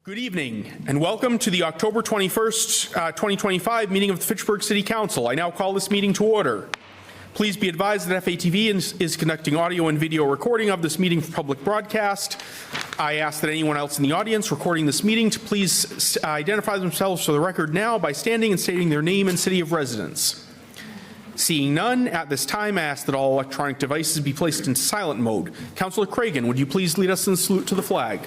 Good evening and welcome to the October 21st, 2025 meeting of the Fitchburg City Council. I now call this meeting to order. Please be advised that FATV is conducting audio and video recording of this meeting for public broadcast. I ask that anyone else in the audience recording this meeting to please identify themselves for the record now by standing and stating their name and city of residence. Seeing none, at this time I ask that all electronic devices be placed in silent mode. Councillor Cragen, would you please lead us in the salute to the flag?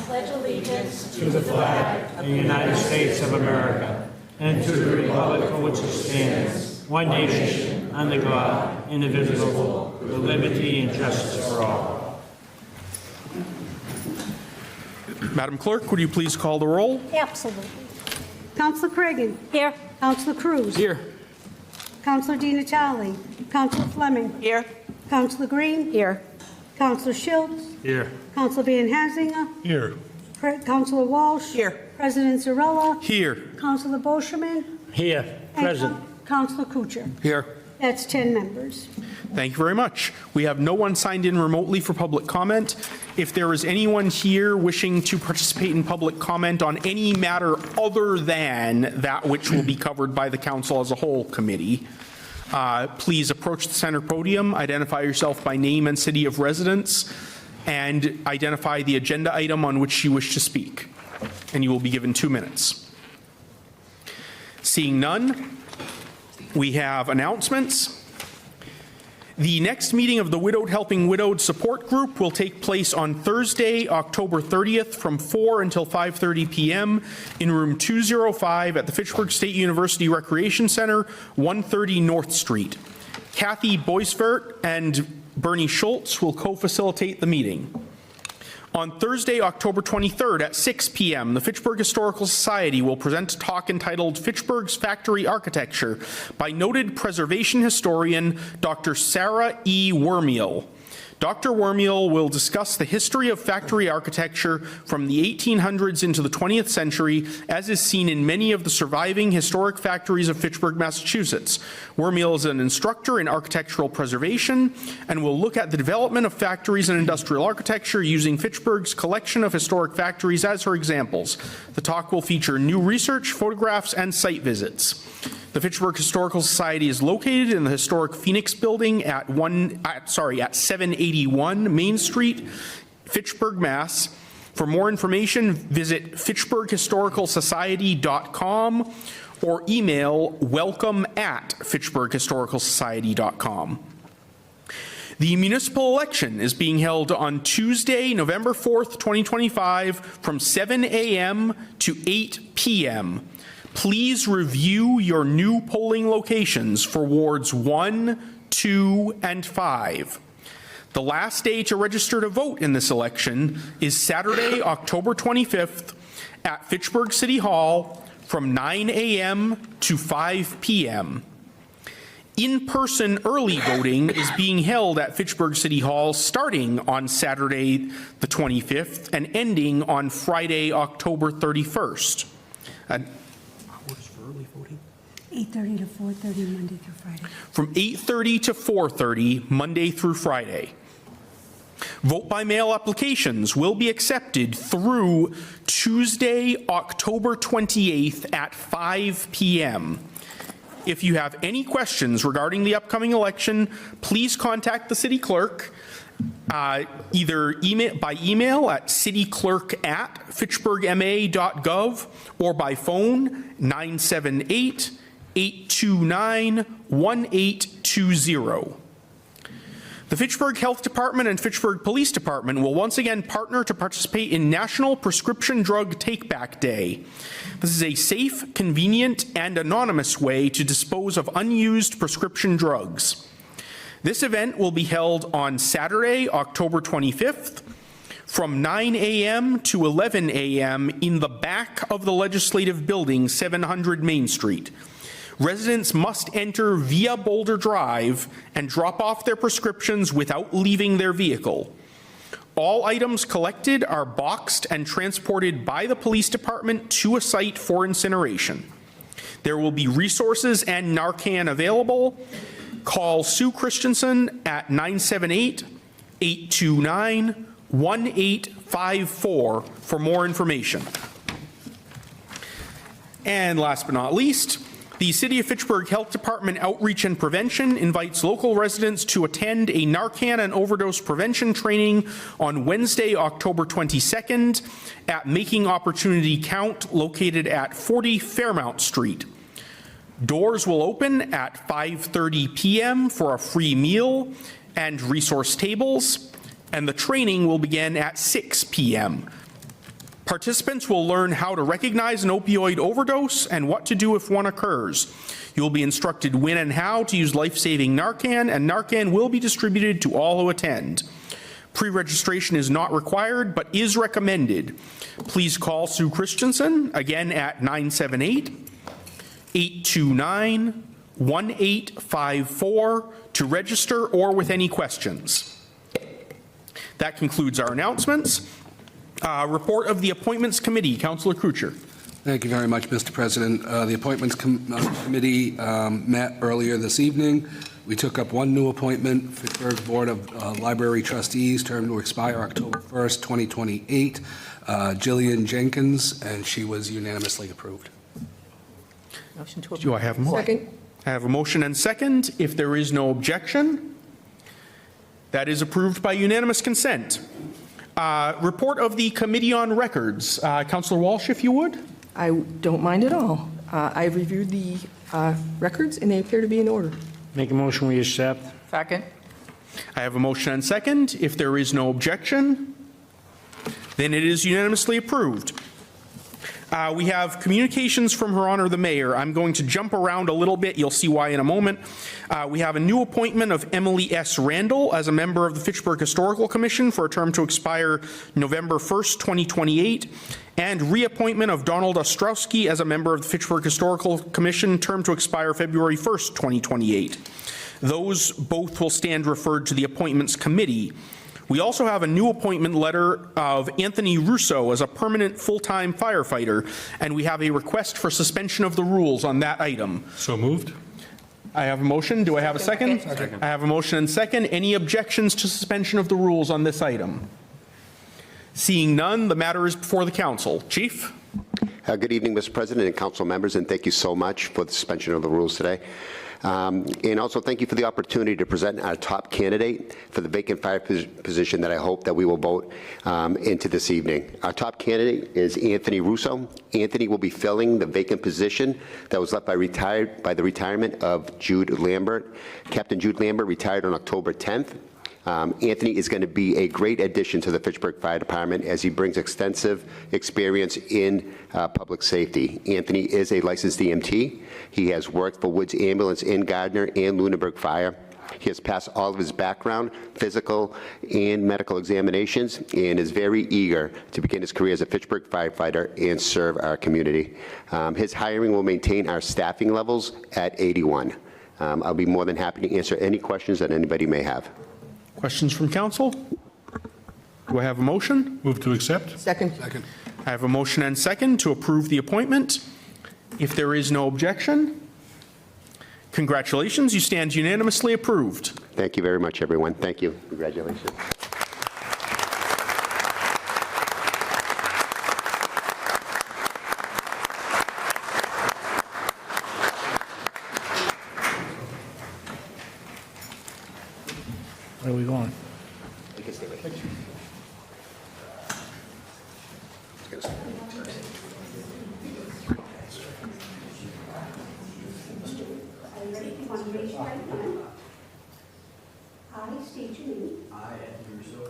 Pledge allegiance to the flag of the United States of America and to the republic for which it stands, one nation, under God, indivisible, with liberty and justice for all. Madam Clerk, would you please call the roll? Absolutely. Councillor Cragen. Here. Councillor Cruz. Here. Councillor Di Natale. Councillor Fleming. Here. Councillor Green. Here. Councillor Schultz. Here. Councillor Van Hazinga. Here. Councillor Walsh. Here. President Zarella. Here. Councillor Boschman. Here. Present. And Councillor Kuchar. Here. That's 10 members. Thank you very much. We have no one signed in remotely for public comment. If there is anyone here wishing to participate in public comment on any matter other than that which will be covered by the Council as a whole committee, please approach the center podium, identify yourself by name and city of residence, and identify the agenda item on which you wish to speak. And you will be given 2 minutes. Seeing none, we have announcements. The next meeting of the Widowed Helping Widowed Support Group will take place on Thursday, October 30th from 4 until 5:30 p.m. in room 205 at the Fitchburg State University Recreation Center, 130 North Street. Kathy Boisvert and Bernie Schultz will co-facilitate the meeting. On Thursday, October 23rd at 6 p.m., the Fitchburg Historical Society will present a talk entitled Fitchburg's Factory Architecture by noted preservation historian Dr. Sarah E. Wormiel. Dr. Wormiel will discuss the history of factory architecture from the 1800s into the 20th century, as is seen in many of the surviving historic factories of Fitchburg, Massachusetts. Wormiel is an instructor in architectural preservation and will look at the development of factories and industrial architecture using Fitchburg's collection of historic factories as her examples. The talk will feature new research, photographs, and site visits. The Fitchburg Historical Society is located in the historic Phoenix Building at 781 Main Street, Fitchburg, Mass. For more information, visit fitchburghistoricalsociety.com or email welcome@fitchburghistoricalsociety.com. The municipal election is being held on Tuesday, November 4th, 2025 from 7 a.m. to 8 p.m. Please review your new polling locations for wards 1, 2, and 5. The last day to register to vote in this election is Saturday, October 25th at Fitchburg City Hall from 9 a.m. to 5 p.m. In-person early voting is being held at Fitchburg City Hall starting on Saturday the 25th and ending on Friday, October 31st. 8:30 to 4:30 Monday through Friday. From 8:30 to 4:30 Monday through Friday. Vote by mail applications will be accepted through Tuesday, October 28th at 5 p.m. If you have any questions regarding the upcoming election, please contact the city clerk either by email at cityclerk@fitchburgma.gov or by phone 978-829-1820. The Fitchburg Health Department and Fitchburg Police Department will once again partner to participate in National Prescription Drug Take-Back Day. This is a safe, convenient, and anonymous way to dispose of unused prescription drugs. This event will be held on Saturday, October 25th from 9 a.m. to 11 a.m. in the back of the Legislative Building, 700 Main Street. Residents must enter via Boulder Drive and drop off their prescriptions without leaving their vehicle. All items collected are boxed and transported by the police department to a site for incineration. There will be resources and Narcan available. Call Sue Christensen at 978-829-1855 54 for more information. And last but not least, the City of Fitchburg Health Department Outreach and Prevention invites local residents to attend a Narcan and overdose prevention training on Wednesday, October 22nd at Making Opportunity Count, located at 40 Fairmount Street. Doors will open at 5:30 p.m. for a free meal and resource tables, and the training will begin at 6 p.m. Participants will learn how to recognize an opioid overdose and what to do if one occurs. You will be instructed when and how to use life-saving Narcan, and Narcan will be distributed to all who attend. Pre-registration is not required, but is recommended. Please call Sue Christensen, again at 978-829-1854 to register or with any questions. That concludes our announcements. Report of the Appointments Committee. Councillor Croucher. Thank you very much, Mr. President. The Appointments Committee met earlier this evening. We took up one new appointment, Fitchburg Board of Library Trustees, term to expire October 1st, 2028, Jillian Jenkins, and she was unanimously approved. Motion to approve. Do I have a motion? Second. I have a motion and second. If there is no objection, that is approved by unanimous consent. Report of the Committee on Records. Councillor Walsh, if you would. I don't mind at all. I've reviewed the records, and they appear to be in order. Make a motion we accept. Second. I have a motion and second. If there is no objection, then it is unanimously approved. We have communications from Her Honor the Mayor. I'm going to jump around a little bit. You'll see why in a moment. We have a new appointment of Emily S. Randall as a member of the Fitchburg Historical Commission for a term to expire November 1st, 2028, and reappointment of Donald Ostrowski as a member of the Fitchburg Historical Commission, term to expire February 1st, 2028. Those both will stand referred to the Appointments Committee. We also have a new appointment letter of Anthony Russo as a permanent full-time firefighter, and we have a request for suspension of the rules on that item. So moved. I have a motion. Do I have a second? I have a motion and second. Any objections to suspension of the rules on this item? Seeing none, the matter is before the council. Chief? Good evening, Mr. President and council members, and thank you so much for the suspension of the rules today. And also thank you for the opportunity to present our top candidate for the vacant fire position that I hope that we will vote into this evening. Our top candidate is Anthony Russo. Anthony will be filling the vacant position that was left by the retirement of Jude Lambert. Captain Jude Lambert retired on October 10th. Anthony is going to be a great addition to the Fitchburg Fire Department as he brings extensive experience in public safety. Anthony is a licensed EMT. He has worked for Woods Ambulance in Gardner and Lunenburg Fire. He has passed all of his background, physical and medical examinations, and is very eager to begin his career as a Fitchburg firefighter and serve our community. His hiring will maintain our staffing levels at 81. I'll be more than happy to answer any questions that anybody may have. Questions from council? Do I have a motion? Move to accept. Second. I have a motion and second to approve the appointment. If there is no objection, congratulations, you stand unanimously approved. Thank you very much, everyone. Thank you. Congratulations. Where are we going? I state your name. I, Anthony Russo,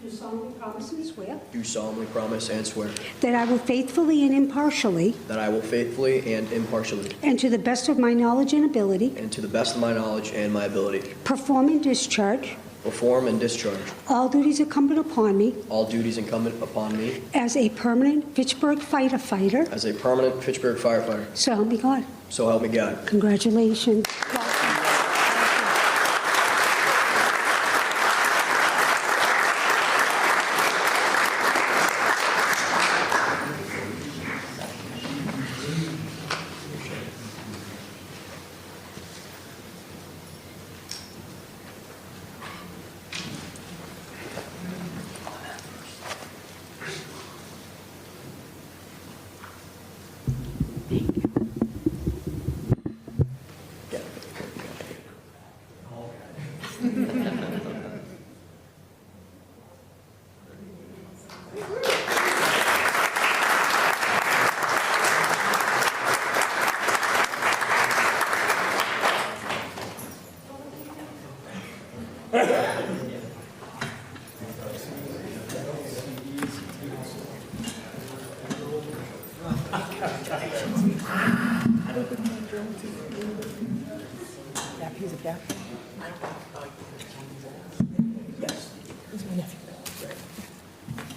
Do solemnly promise and swear do solemnly promise and swear that I will faithfully and impartially, that I will faithfully and impartially, and to the best of my knowledge and ability, and to the best of my knowledge and my ability, perform and discharge perform and discharge all duties incumbent upon me all duties incumbent upon me as a permanent Fitchburg firefighter. as a permanent Fitchburg firefighter. So help me God. So help me God. Congratulations.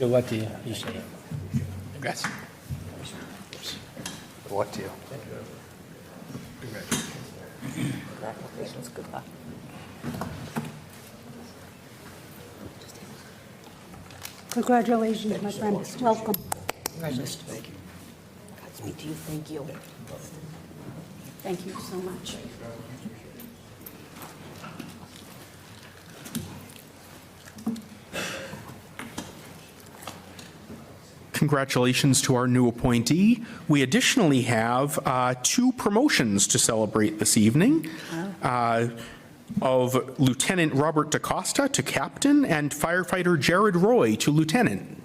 What do you say? Congrats. What do you? Congratulations, my friend. Welcome. Godspeed to you. Thank you. Thank you so much. Congratulations to our new appointee. We additionally have 2 promotions to celebrate this evening. Of Lieutenant Robert DaCosta to Captain and firefighter Jared Roy to Lieutenant.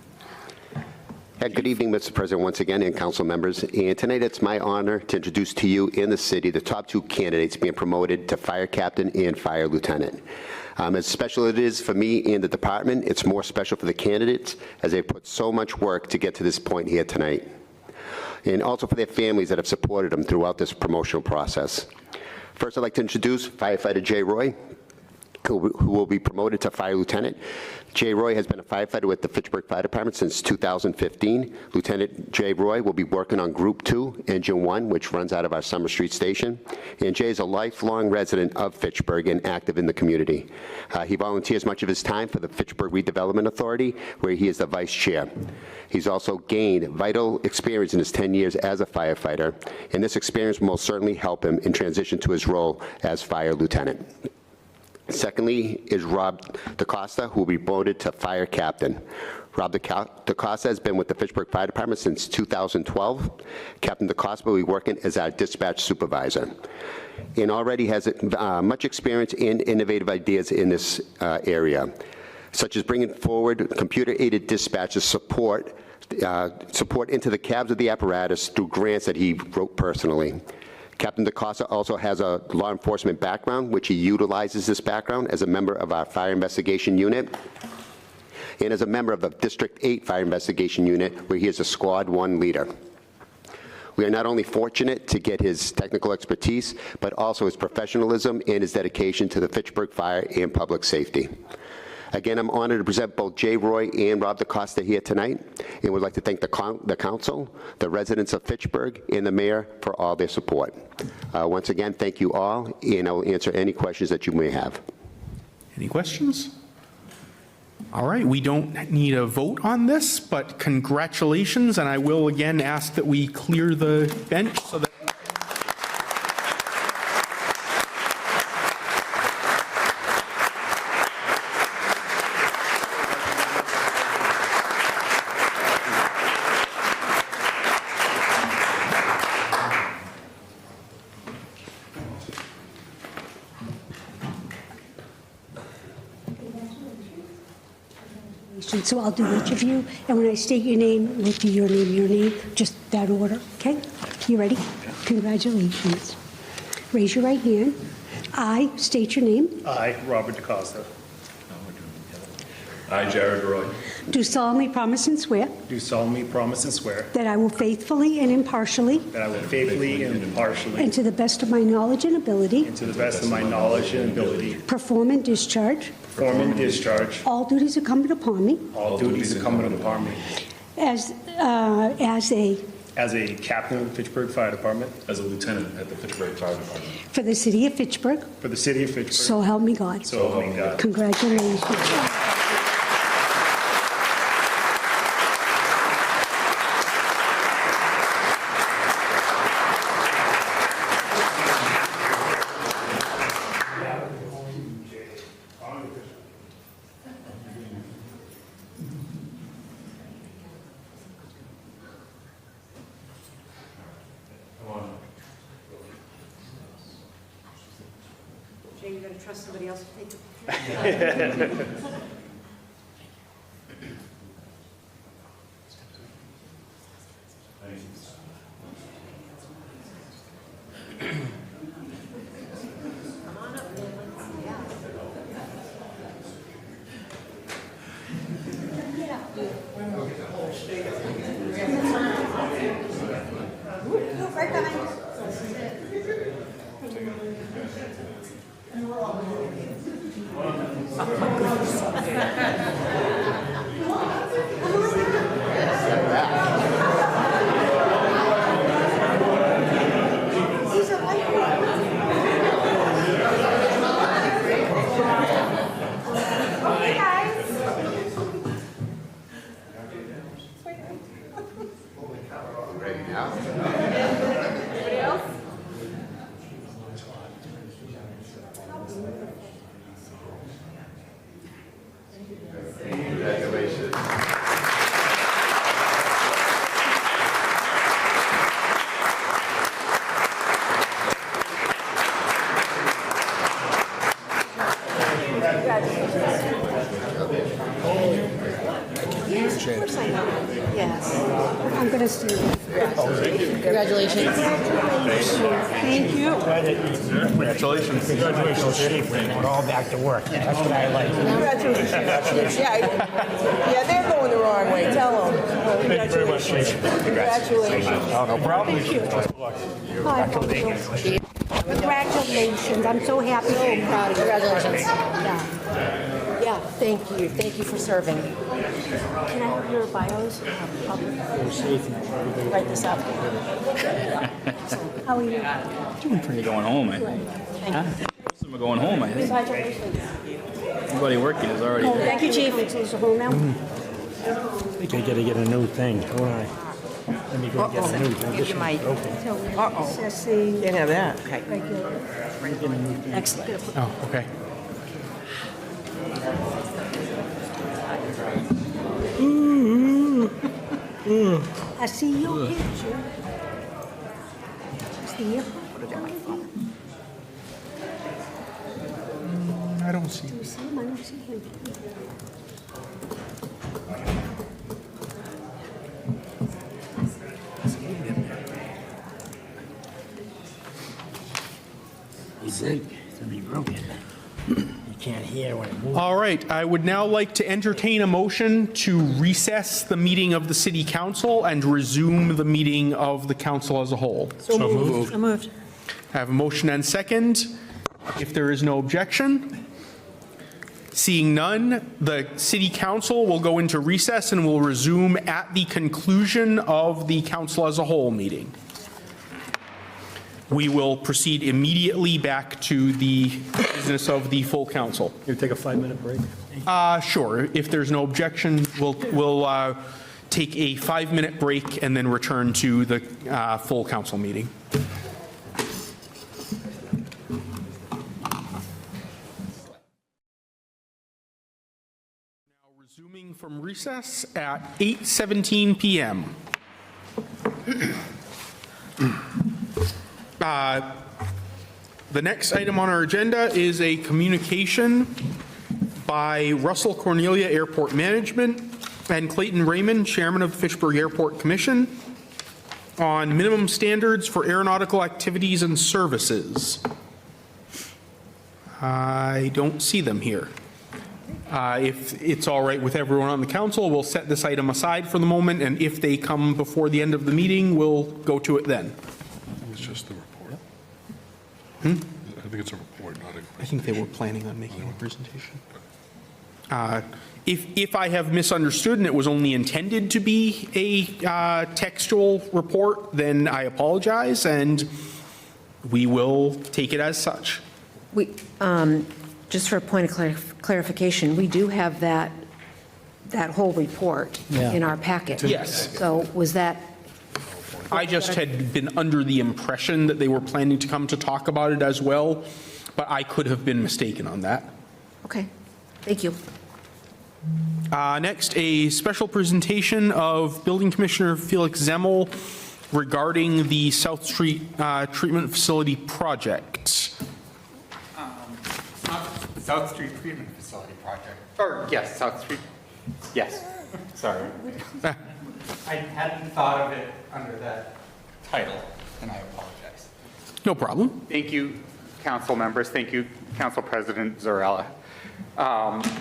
Good evening, Mr. President, once again, and council members. And tonight, it's my honor to introduce to you in the city the top 2 candidates being promoted to fire captain and fire lieutenant. As special it is for me and the department, it's more special for the candidates as they put so much work to get to this point here tonight. And also for their families that have supported them throughout this promotional process. First, I'd like to introduce firefighter Jay Roy, who will be promoted to fire lieutenant. Jay Roy has been a firefighter with the Fitchburg Fire Department since 2015. Lieutenant Jay Roy will be working on Group 2, Engine 1, which runs out of our Summer Street station. And Jay is a lifelong resident of Fitchburg and active in the community. He volunteers much of his time for the Fitchburg Redevelopment Authority, where he is the vice chair. He's also gained vital experience in his 10 years as a firefighter, and this experience will most certainly help him in transition to his role as fire lieutenant. Secondly is Rob DaCosta, who will be promoted to fire captain. Rob DaCosta has been with the Fitchburg Fire Department since 2012. Captain DaCosta will be working as our dispatch supervisor and already has much experience in innovative ideas in this area, such as bringing forward computer-aided dispatch support into the cabs of the apparatus through grants that he wrote personally. Captain DaCosta also has a law enforcement background, which he utilizes this background as a member of our fire investigation unit and as a member of the District 8 Fire Investigation Unit, where he is a Squad 1 leader. We are not only fortunate to get his technical expertise, but also his professionalism and his dedication to the Fitchburg Fire and public safety. Again, I'm honored to present both Jay Roy and Rob DaCosta here tonight, and would like to thank the council, the residents of Fitchburg, and the mayor for all their support. Once again, thank you all, and I will answer any questions that you may have. Any questions? All right, we don't need a vote on this, but congratulations, and I will again ask that we clear the bench so that So I'll do each of you, and when I state your name, we'll do your name, just that order, okay? You ready? Congratulations. Raise your right hand. I state your name. I, Robert DaCosta. I, Jared Roy. Do solemnly promise and swear Do solemnly promise and swear that I will faithfully and impartially, that I will faithfully and impartially, and to the best of my knowledge and ability, and to the best of my knowledge and ability, perform and discharge perform and discharge all duties incumbent upon me all duties incumbent upon me as as a captain of the Fitchburg Fire Department as a lieutenant at the Fitchburg Fire Department for the city of Fitchburg. for the city of Fitchburg. So help me God. So help me God. Congratulations. going to trust somebody else to take the picture. Right behind you. Yes. I'm going to see you. Congratulations. Thank you. Congratulations. Congratulations, Chief. We're all back to work. That's what I like. Congratulations. Yeah, they're going the wrong way. Tell them. Thank you very much, Chief. Congratulations. No problem. Congratulations. I'm so happy. So proud of you. Congratulations. Yeah. Thank you. Thank you for serving. Can I have your bios? Write this up. How are you? Doing pretty going home, I think. Most of them are going home, I think. Congratulations. Everybody working is already there. Thank you, Chief. Is it home now? I think I gotta get a new thing, don't I? Let me go get a new thing. Give you my. So we're assessing Can't have that. Okay. regular. Excellent. Oh, okay. I see your picture. See you. I don't see. Do you see him? I don't see him. He's big. It's gonna be broken. You can't hear when it moves. All right, I would now like to entertain a motion to recess the meeting of the city council and resume the meeting of the council as a whole. So moved. So moved. I have a motion and second. If there is no objection, seeing none, the city council will go into recess and will resume at the conclusion of the council as a whole meeting. We will proceed immediately back to the business of the full council. You take a 5-minute break? Sure, if there's no objection, we'll take a 5-minute break and then return to the full council meeting. Now resuming from recess at 8:17 p.m. The next item on our agenda is a communication by Russell Cornelia Airport Management and Clayton Raymond, Chairman of the Fitchburg Airport Commission, on minimum standards for aeronautical activities and services. I don't see them here. If it's all right with everyone on the council, we'll set this item aside for the moment, and if they come before the end of the meeting, we'll go to it then. It's just the report. I think it's a report, not a... I think they were planning on making a presentation. If I have misunderstood and it was only intended to be a textual report, then I apologize, and we will take it as such. We, just for a point of clarification, we do have that whole report in our packet. Yes. So was that, I just had been under the impression that they were planning to come to talk about it as well, but I could have been mistaken on that. okay, thank you. Next, a special presentation of Building Commissioner Felix Zemmel regarding the South Street Treatment Facility project. South Street Treatment Facility project. Or, yes, South Street, yes, sorry. I hadn't thought of it under that title, and I apologize. No problem. Thank you, council members. Thank you, Council President Zarella.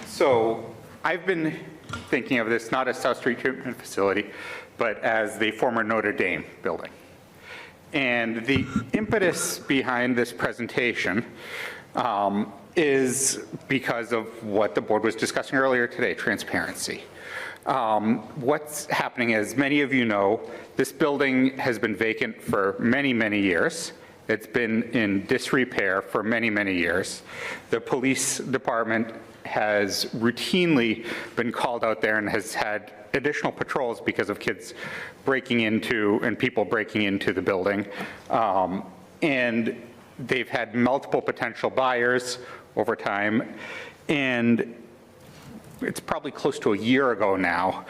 So I've been thinking of this not as South Street Treatment Facility, but as the former Notre Dame building. And the impetus behind this presentation is because of what the board was discussing earlier today, transparency. What's happening, as many of you know, this building has been vacant for many, many years. It's been in disrepair for many, many years. The police department has routinely been called out there and has had additional patrols because of kids breaking into and people breaking into the building. And they've had multiple potential buyers over time. And it's probably close to a year ago now,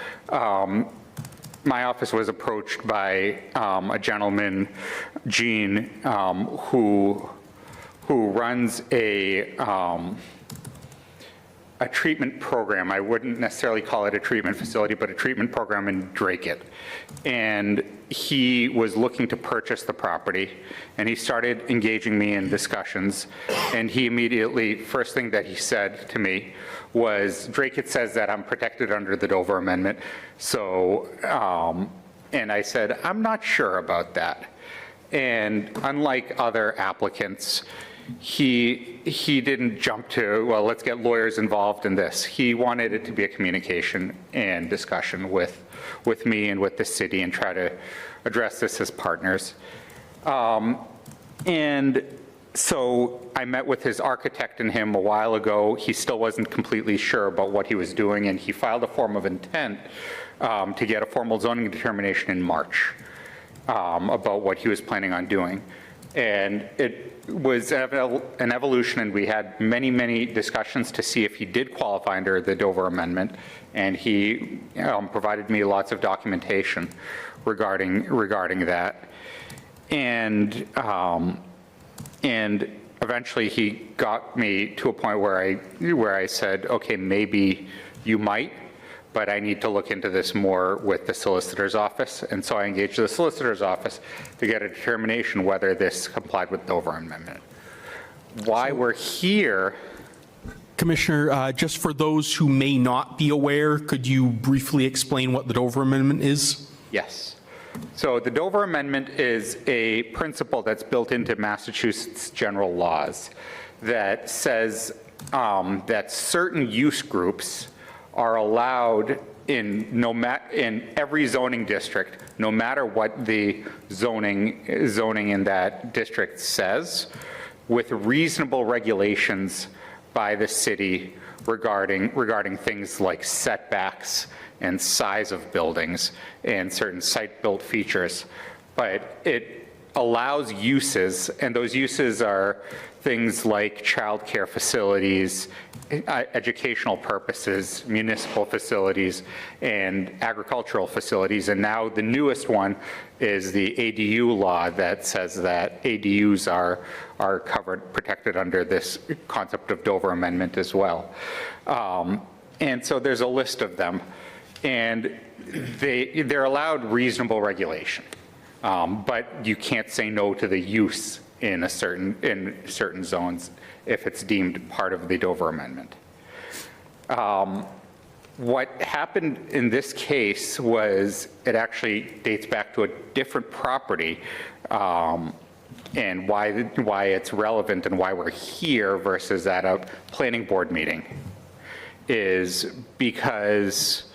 my office was approached by a gentleman, Gene, who runs a treatment program. I wouldn't necessarily call it a treatment facility, but a treatment program in Dracut. And he was looking to purchase the property, and he started engaging me in discussions. And he immediately, first thing that he said to me was, Dracut says that I'm protected under the Dover Amendment. So, and I said, I'm not sure about that. And unlike other applicants, he didn't jump to, well, let's get lawyers involved in this. He wanted it to be a communication and discussion with me and with the city and try to address this as partners. And so I met with his architect and him a while ago. He still wasn't completely sure about what he was doing, and he filed a form of intent to get a formal zoning determination in March about what he was planning on doing. And it was an evolution, and we had many, many discussions to see if he did qualify under the Dover Amendment, and he provided me lots of documentation regarding that. And eventually he got me to a point where I said, okay, maybe you might, but I need to look into this more with the solicitor's office. And so I engaged the solicitor's office to get a determination whether this complied with the Dover Amendment. Why we're here. Commissioner, just for those who may not be aware, could you briefly explain what the Dover Amendment is? Yes. So the Dover Amendment is a principle that's built into Massachusetts general laws that says that certain use groups are allowed in every zoning district, no matter what the zoning in that district says, with reasonable regulations by the city regarding things like setbacks and size of buildings and certain site-built features. But it allows uses, and those uses are things like childcare facilities, educational purposes, municipal facilities, and agricultural facilities. And now the newest one is the ADU law that says that ADUs are protected under this concept of Dover Amendment as well. And so there's a list of them, and they're allowed reasonable regulation, but you can't say no to the use in certain zones if it's deemed part of the Dover Amendment. What happened in this case was it actually dates back to a different property, and why it's relevant and why we're here versus at a planning board meeting is because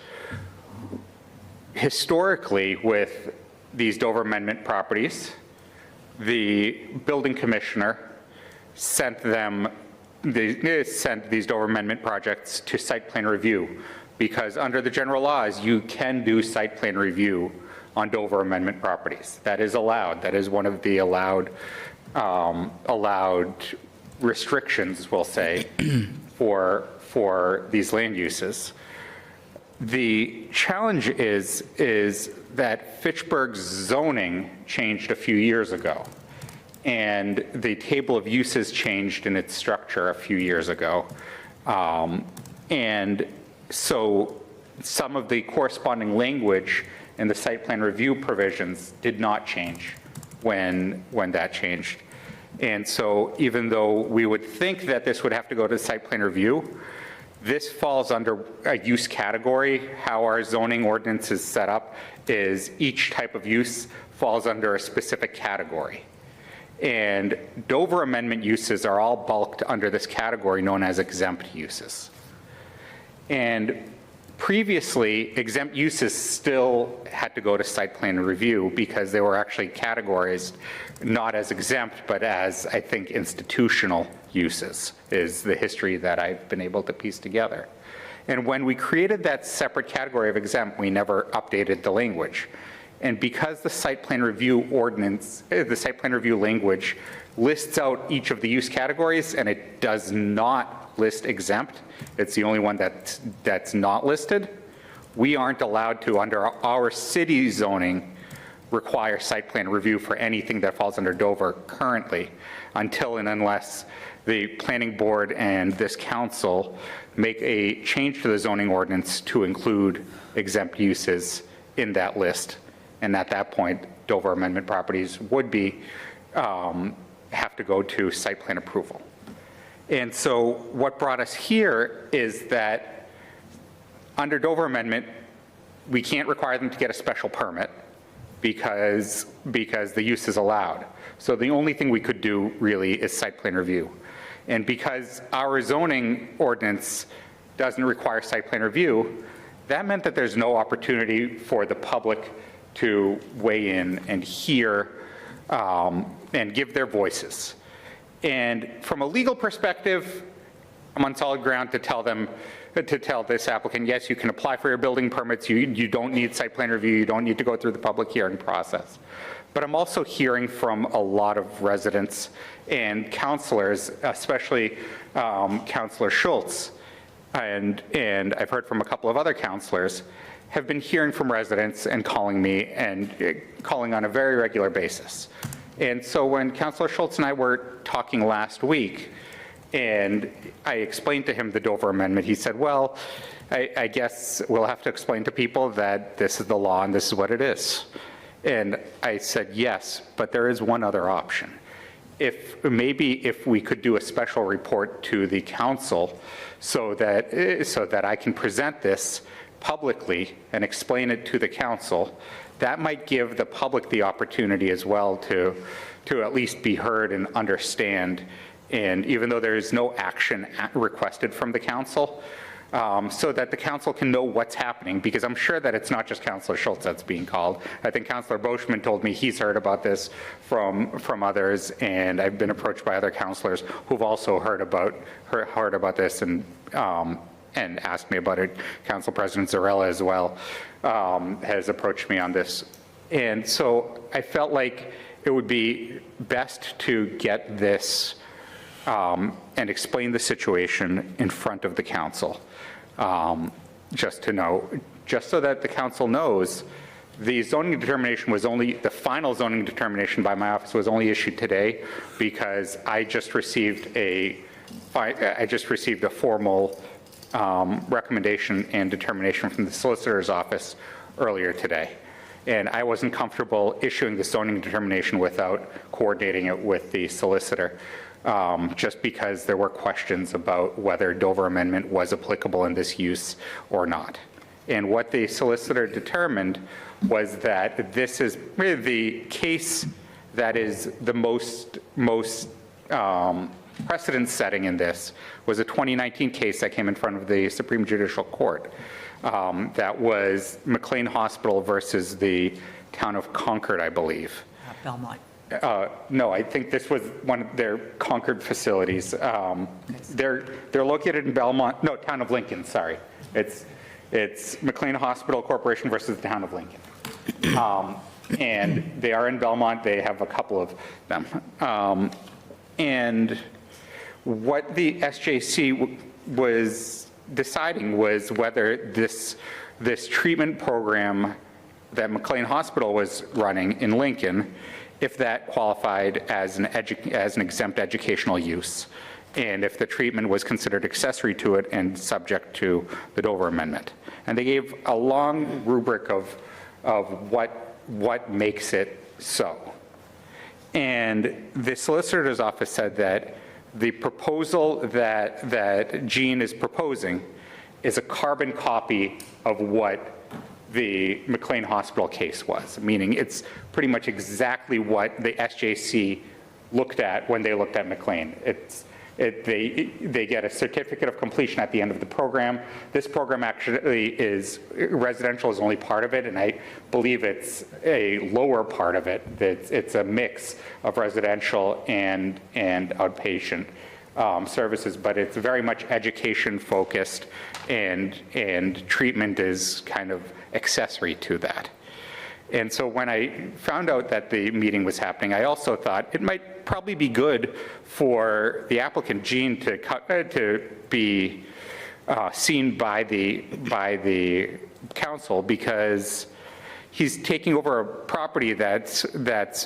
historically with these Dover Amendment properties, the building commissioner sent these Dover Amendment projects to site plan review, because under the general laws, you can do site plan review on Dover Amendment properties. That is allowed. That is one of the allowed restrictions, we'll say, for these land uses. The challenge is that Fitchburg's zoning changed a few years ago. and the table of uses changed in its structure a few years ago. And so some of the corresponding language in the site plan review provisions did not change when that changed. And so even though we would think that this would have to go to site plan review, this falls under a use category. How our zoning ordinance is set up is each type of use falls under a specific category. And Dover Amendment uses are all bulked under this category known as exempt uses. And previously, exempt uses still had to go to site plan review because they were actually categorized not as exempt, but as, I think, institutional uses, is the history that I've been able to piece together. And when we created that separate category of exempt, we never updated the language. And because the site plan review ordinance, the site plan review language lists out each of the use categories and it does not list exempt, it's the only one that's not listed, we aren't allowed to, under our city zoning, require site plan review for anything that falls under Dover currently, until and unless the planning board and this council make a change to the zoning ordinance to include exempt uses in that list. And at that point, Dover Amendment properties would be, have to go to site plan approval. And so what brought us here is that under Dover Amendment, we can't require them to get a special permit because the use is allowed. So the only thing we could do really is site plan review. And because our zoning ordinance doesn't require site plan review, that meant that there's no opportunity for the public to weigh in and hear and give their voices. And from a legal perspective, I'm on solid ground to tell them, to tell this applicant, yes, you can apply for your building permits, you don't need site plan review, you don't need to go through the public hearing process. But I'm also hearing from a lot of residents and counselors, especially Councilor Schultz, and I've heard from a couple of other counselors, have been hearing from residents and calling me and calling on a very regular basis. And so when Councilor Schultz and I were talking last week, and I explained to him the Dover Amendment, he said, well, I guess we'll have to explain to people that this is the law and this is what it is. And I said, yes, but there is one other option. Maybe if we could do a special report to the council so that I can present this publicly and explain it to the council, that might give the public the opportunity as well to at least be heard and understand. And even though there is no action requested from the council, so that the council can know what's happening, because I'm sure that it's not just Councilor Schultz that's being called. I think Councilor Boschman told me he's heard about this from others, and I've been approached by other councilors who've also heard about this and asked me about it. Council President Zarella as well has approached me on this. And so I felt like it would be best to get this and explain the situation in front of the council, just so that the council knows the zoning determination was only, the final zoning determination by my office was only issued today because I just received a formal recommendation and determination from the solicitor's office earlier today. And I wasn't comfortable issuing the zoning determination without coordinating it with the solicitor, just because there were questions about whether Dover Amendment was applicable in this use or not. And what the solicitor determined was that this is really the case that is the most precedent setting in this was a 2019 case that came in front of the Supreme Judicial Court. That was McLean Hospital versus the town of Concord, I believe. Belmont. No, I think this was one of their Concord facilities. They're located in Belmont, no, town of Lincoln, sorry. It's McLean Hospital Corporation versus the town of Lincoln. And they are in Belmont, they have a couple of them. And what the SJC was deciding was whether this treatment program that McLean Hospital was running in Lincoln, if that qualified as an exempt educational use, and if the treatment was considered accessory to it and subject to the Dover Amendment. And they gave a long rubric of what makes it so. And the solicitor's office said that the proposal that Jean is proposing is a carbon copy of what the McLean Hospital case was, meaning it's pretty much exactly what the SJC looked at when they looked at McLean. They get a certificate of completion at the end of the program. This program actually is, residential is only part of it, and I believe it's a lower part of it. It's a mix of residential and outpatient services, but it's very much education focused, and treatment is kind of accessory to that. And so when I found out that the meeting was happening, I also thought it might probably be good for the applicant, Jean, to be seen by the council, because he's taking over a property that's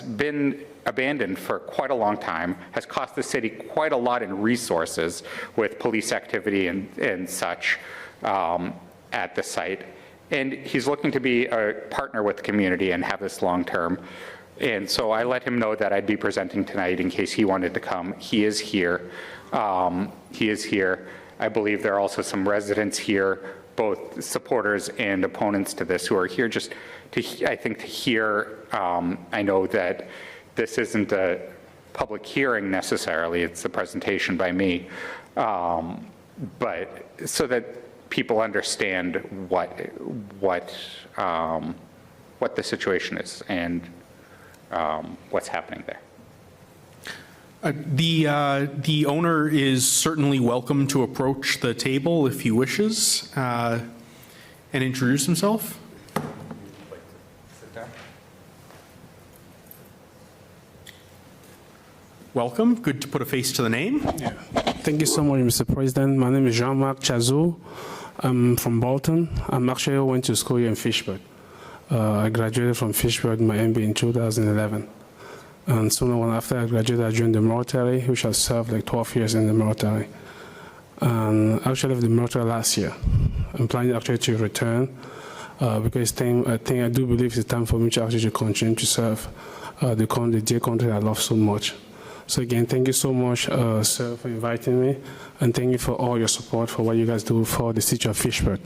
been abandoned for quite a long time, has cost the city quite a lot in resources with police activity and such at the site. And he's looking to be a partner with the community and have this long-term. And so I let him know that I'd be presenting tonight in case he wanted to come. He is here. He is here. I believe there are also some residents here, both supporters and opponents to this, who are here just to, I think, to hear. I know that this isn't a public hearing necessarily, it's a presentation by me, but so that people understand what the situation is and what's happening there. The owner is certainly welcome to approach the table if he wishes and introduce himself. Welcome. Good to put a face to the name. Thank you so much, Mr. President. My name is Jean-Marc Chazot. I'm from Bolton. I'm actually went to school here in Fishburne. I graduated from Fishburne, my MBA in 2011. And soon after I graduated, I joined the military, which I served like 12 years in the military. And I actually left the military last year. I'm planning actually to return because I do believe it's time for me to actually continue to serve the dear country I love so much. So again, thank you so much, sir, for inviting me, and thank you for all your support for what you guys do for the city of Fishburne.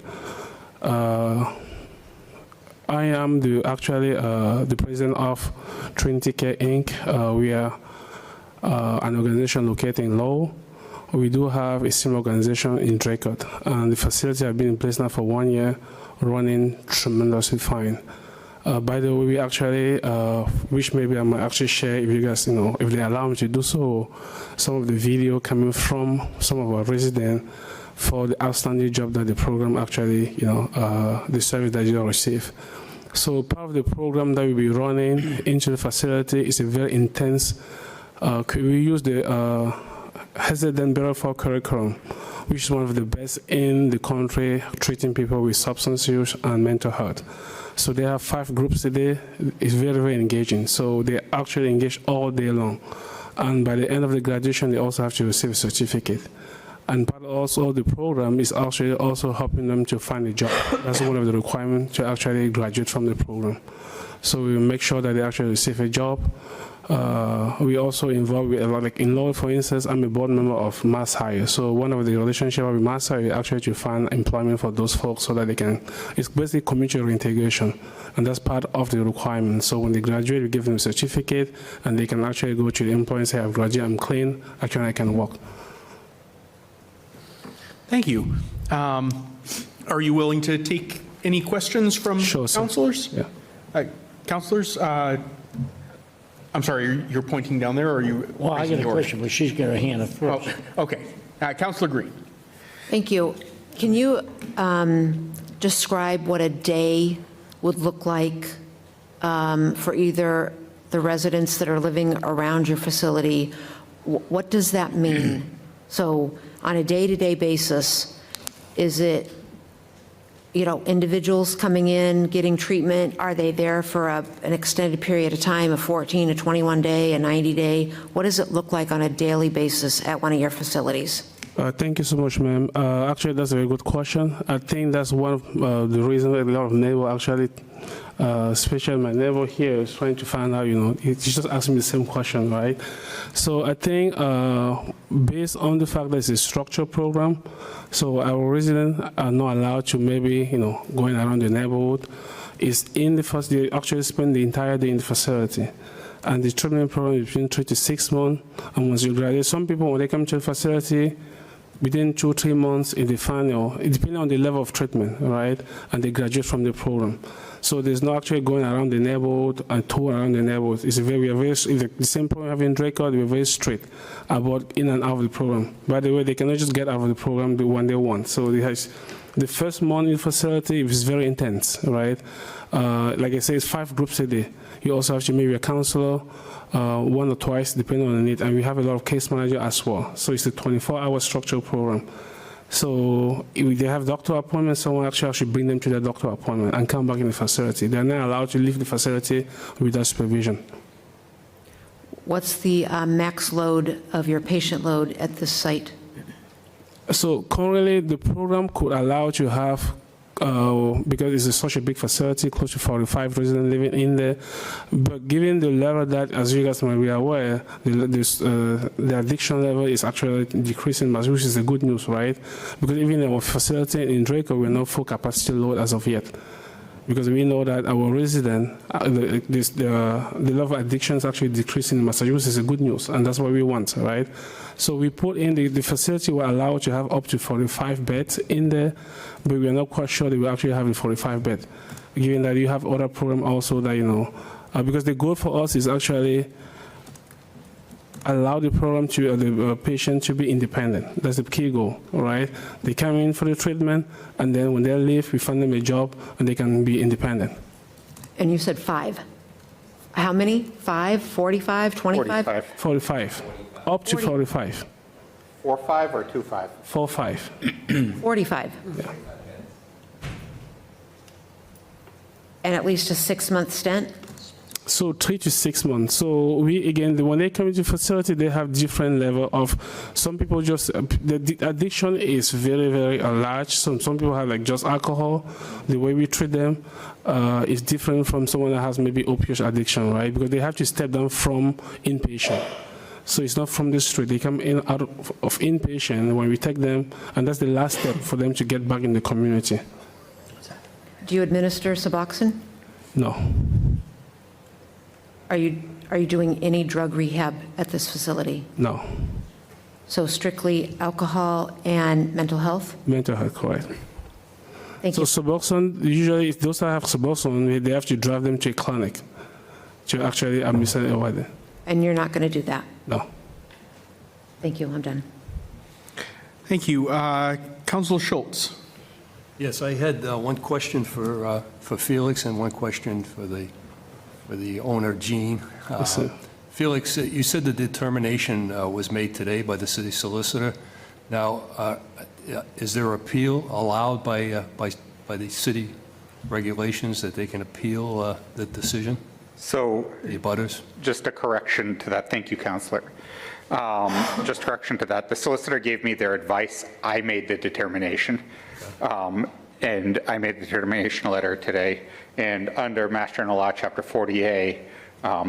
I am the president of Trinity Care Inc. We are an organization located in Lowell. We do have a similar organization in Draycote, and the facility has been in place now for 1 year, running tremendously fine. By the way, we actually, which maybe I might actually share if you guys, if they allow me to do so, some of the video coming from some of our residents for the outstanding job that the program actually, the service that you receive. So part of the program that we'll be running into the facility is a very intense, we use the Heseden Belfort curriculum, which is one of the best in the country treating people with substance use and mental health. So they have 5 groups today. It's very, very engaging. So they actually engage all day long. And by the end of the graduation, they also have to receive a certificate. And part also the program is actually also helping them to find a job. That's one of the requirements to actually graduate from the program. So we make sure that they actually receive a job. We also involve with, like in law, for instance, I'm a board member of Mass Hire. So one of the relationships with Mass Hire is actually to find employment for those folks so that they can, it's basically community reintegration. And that's part of the requirement. So when they graduate, we give them a certificate and they can actually go to the employer and say, I've graduated, I'm clean, actually I can work. Thank you. Are you willing to take any questions from councilors? Yeah. Councilors, I'm sorry, you're pointing down there, or are you? Well, I got a question, but she's got her hand up first. Oh, okay. Councilor Green. Thank you. Can you describe what a day would look like for either the residents that are living around your facility? What does that mean? So on a day-to-day basis, is it, individuals coming in, getting treatment? Are they there for an extended period of time, a 14, a 21-day, a 90-day? What does it look like on a daily basis at one of your facilities? Thank you so much, ma'am. Actually, that's a very good question. I think that's one of the reasons a lot of neighbors actually, especially my neighbor here, is trying to find out, he just asked me the same question, right? So I think based on the fact that it's a structured program, so our residents are not allowed to maybe, going around the neighborhood. It's in the first, they actually spend the entire day in the facility. And the treatment program is between 3 to 6 months. And once you graduate, some people, when they come to the facility, within 2 or 3 months, in the final, it depends on the level of treatment, right? And they graduate from the program. So there's no actually going around the neighborhood and tour around the neighborhood. It's the same program having Draco. We're very strict about in and out of the program. By the way, they cannot just get out of the program when they want. So the first month in the facility is very intense, right? Like I say, it's 5 groups a day. You also have to maybe a counselor 1 or twice, depending on the need. And we have a lot of case manager as well. So it's a 24-hour structural program. So if they have doctor appointments, someone actually should bring them to their doctor appointment and come back in the facility. They're not allowed to leave the facility without supervision. What's the max load of your patient load at this site? So currently, the program could allow to have, because it's such a big facility, close to 45 residents living in there. But given the level that, as you guys might be aware, the addiction level is actually decreasing, which is a good news, right? Because even in our facility in Draco, we're not full capacity load as of yet. Because we know that our resident, the level of addiction is actually decreasing in Massachusetts is a good news, and that's what we want, right? So we put in the facility will allow to have up to 45 beds in there, but we are not quite sure that we actually have a 45 bed, given that you have other program also that, because the goal for us is actually allow the program to the patient to be independent. That's the key goal, right? They come in for the treatment, and then when they leave, we find them a job, and they can be independent. And you said 5. How many? 5, 45, 25? 45. Up to 45. 4-5 or 2-5? 4-5. 45. Yeah. And at least a 6-month stint? So 3 to 6 months. So we, again, when they come into the facility, they have different level of, some people just, the addiction is very, very large. Some people have like just alcohol. The way we treat them is different from someone that has maybe opioid addiction, right? Because they have to step down from inpatient. So it's not from the street. They come in out of inpatient when we take them, and that's the last step for them to get back in the community. Do you administer Suboxone? No. Are you doing any drug rehab at this facility? No. So strictly alcohol and mental health? Mental health, correct. Thank so you. Suboxone, usually if those that have Suboxone, they have to drive them to a clinic to actually administer it over there. And you're not going to do that? No. Thank you. I'm done. Thank you. Councilor Schultz. Yes, I had one question for Felix and one question for the owner, Gene. Yes, sir. Felix, you said the determination was made today by the city solicitor. Now, is there appeal allowed by the city regulations that they can appeal the decision? So, the abutters? Just a correction to that. Thank you, Councillor. Just correction to that. The solicitor gave me their advice. I made the determination. And I made the determination letter today. And under Mass General Law, Chapter 40A,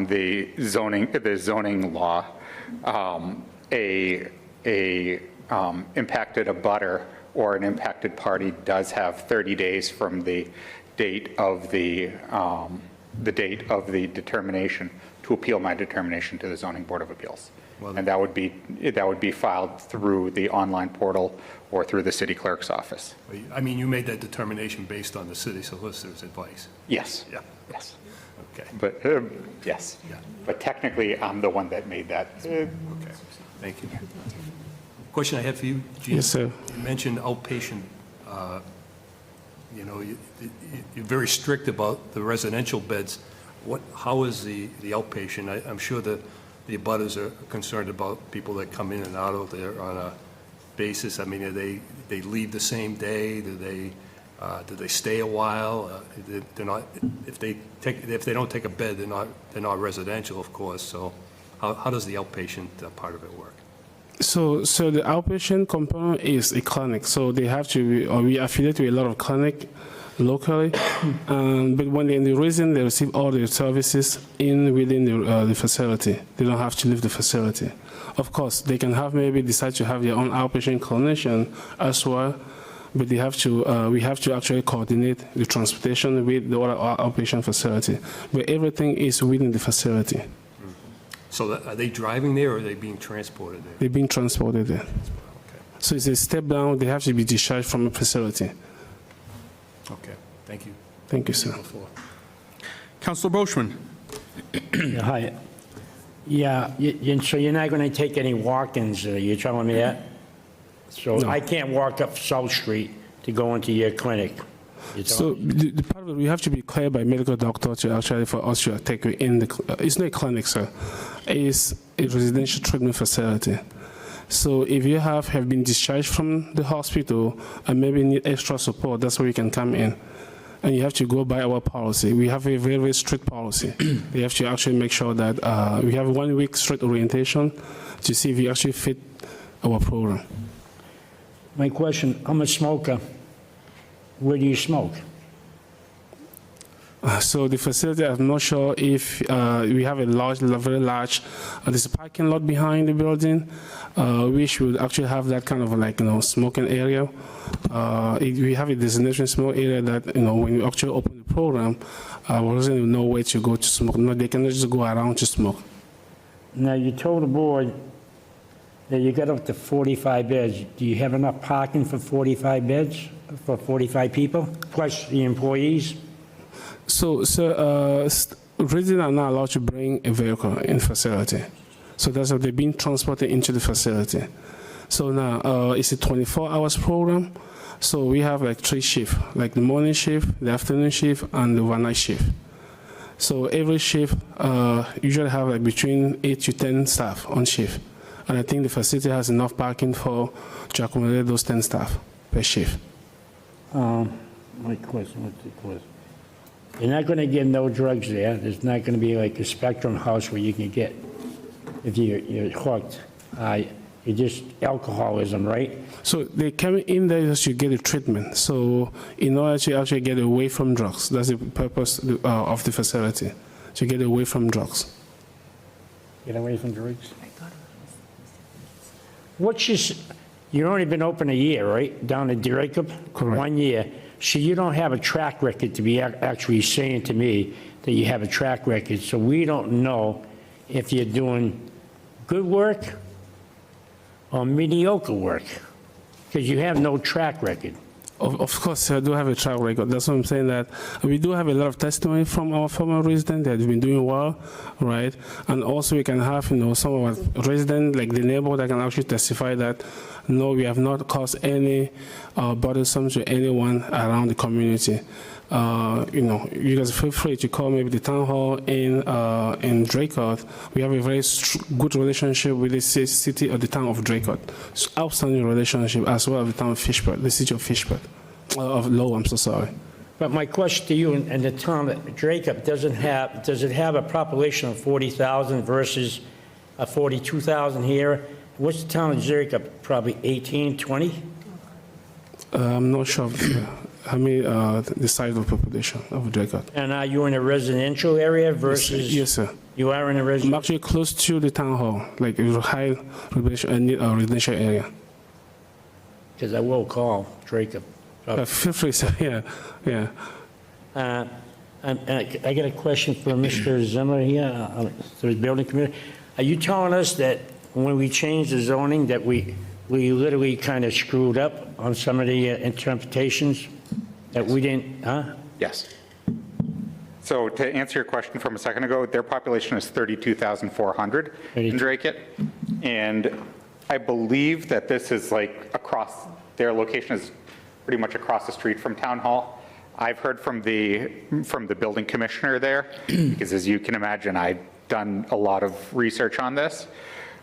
the zoning law, impacted abutter or an impacted party does have 30 days from the date of the determination to appeal my determination to the Zoning Board of Appeals. Well, and that would be filed through the online portal or through the city clerk's office. I mean, you made that determination based on the city solicitor's advice? Yes. Yeah. Yes. Okay. But, yes. Yeah. But technically, I'm the one that made that. Okay. Thank you. Question I had for you, Gene. Yes, sir. You mentioned outpatient. You're very strict about the residential beds. How is the outpatient? I'm sure the abutters are concerned about people that come in and out of there on a basis. I mean, they leave the same day? Do they Do they stay a while? They're not, if they don't take a bed, they're not residential, of course, so how does the outpatient part of it work? So the outpatient component is a clinic. So they have to be, or we affiliate with a lot of clinic locally. But when they're in the resident, they receive all their services within the facility. They don't have to leave the facility. Of course, they can maybe decide to have their own outpatient clinician as well. But they have to, we have to actually coordinate the transportation with the other outpatient facility. But everything is within the facility. So are they driving there, or are they being transported there? They're being transported there. Okay. So it's a step down. They have to be discharged from a facility. Okay, thank you. Thank you, sir. Councillor Boschman. Yeah, hi. Yeah, so you're not going to take any walk-ins, you're telling me that? So No. I can't walk up South Street to go into your clinic? You're So telling me? the part of it, we have to be cleared by medical doctor to actually for us to take you in the. It's not a clinic, sir. It's a residential treatment facility. So if you have been discharged from the hospital and maybe need extra support, that's where you can come in. And you have to go by our policy. We have a very, very strict policy. We have to actually make sure that we have 1 week strict orientation to see if you actually fit our program. My question, I'm a smoker. Where do you smoke? So the facility, I'm not sure if we have a very large, there's a parking lot behind the building, which would actually have that kind of like, smoking area. We have a designated smoke area that, when you actually open the program, we doesn't know where to go to smoke. No, they cannot just go around to smoke. Now, you told the board that you got up to 45 beds. Do you have enough parking for 45 beds, for 45 people, plus the employees? So, residents are not allowed to bring a vehicle in facility. So that's how they're being transported into the facility. So now it's a 24 hours program. So we have like 3 shifts, like the morning shift, the afternoon shift, and the one-night shift. So every shift usually have like between 8 to 10 staff on shift. And I think the facility has enough parking to accommodate those 10 staff per shift. My question, what's the question? You're not going to get no drugs there. There's not going to be like a Spectrum house where you can get, if you're hooked. It's just alcoholism, right? So they come in there just to get a treatment. So in order to actually get away from drugs, that's the purpose of the facility, to get away from drugs. Get away from drugs? You've only been open a year, right? Down at Jacob? Correct. 1 year. So you don't have a track record to be actually saying to me that you have a track record. So we don't know if you're doing good work or mediocre work, because you have no track record. Of course, I do have a track record. That's what I'm saying, that we do have a lot of testimony from our former residents that have been doing well, right? And also we can have, some of our residents, like the neighbor, that can actually testify that, no, we have not caused any burdensome to anyone around the community. You guys feel free to call maybe the town hall in Draycote. We have a very good relationship with the city or the town of Draycote. Outstanding relationship as well as the town of Fishburne, the city of Fishburne, of Lowell, I'm so sorry. But my question to you, and the town of Draycote does it have a population of 40,000 versus 42,000 here? What's the town of Draycote, probably 18, 20? I'm not sure how many the size of the population of Draycote. And are you in a residential area versus? Yes, sir. You are in a I'm residential? actually close to the town hall, like a high residential area. Because I will call Draycote. Feel free, sir. Yeah. And I got a question for Mr. Zimmer here, the building committee. Are you telling us that when we changed the zoning that we literally kind of screwed up on some of the interpretations? That we didn't, huh? Yes. So to answer your question from a second ago, their population is 32,400 in Draycote. And I believe that this is like their location is pretty much across the street from Town Hall. I've heard from the building commissioner there, because as you can imagine, I've done a lot of research on this.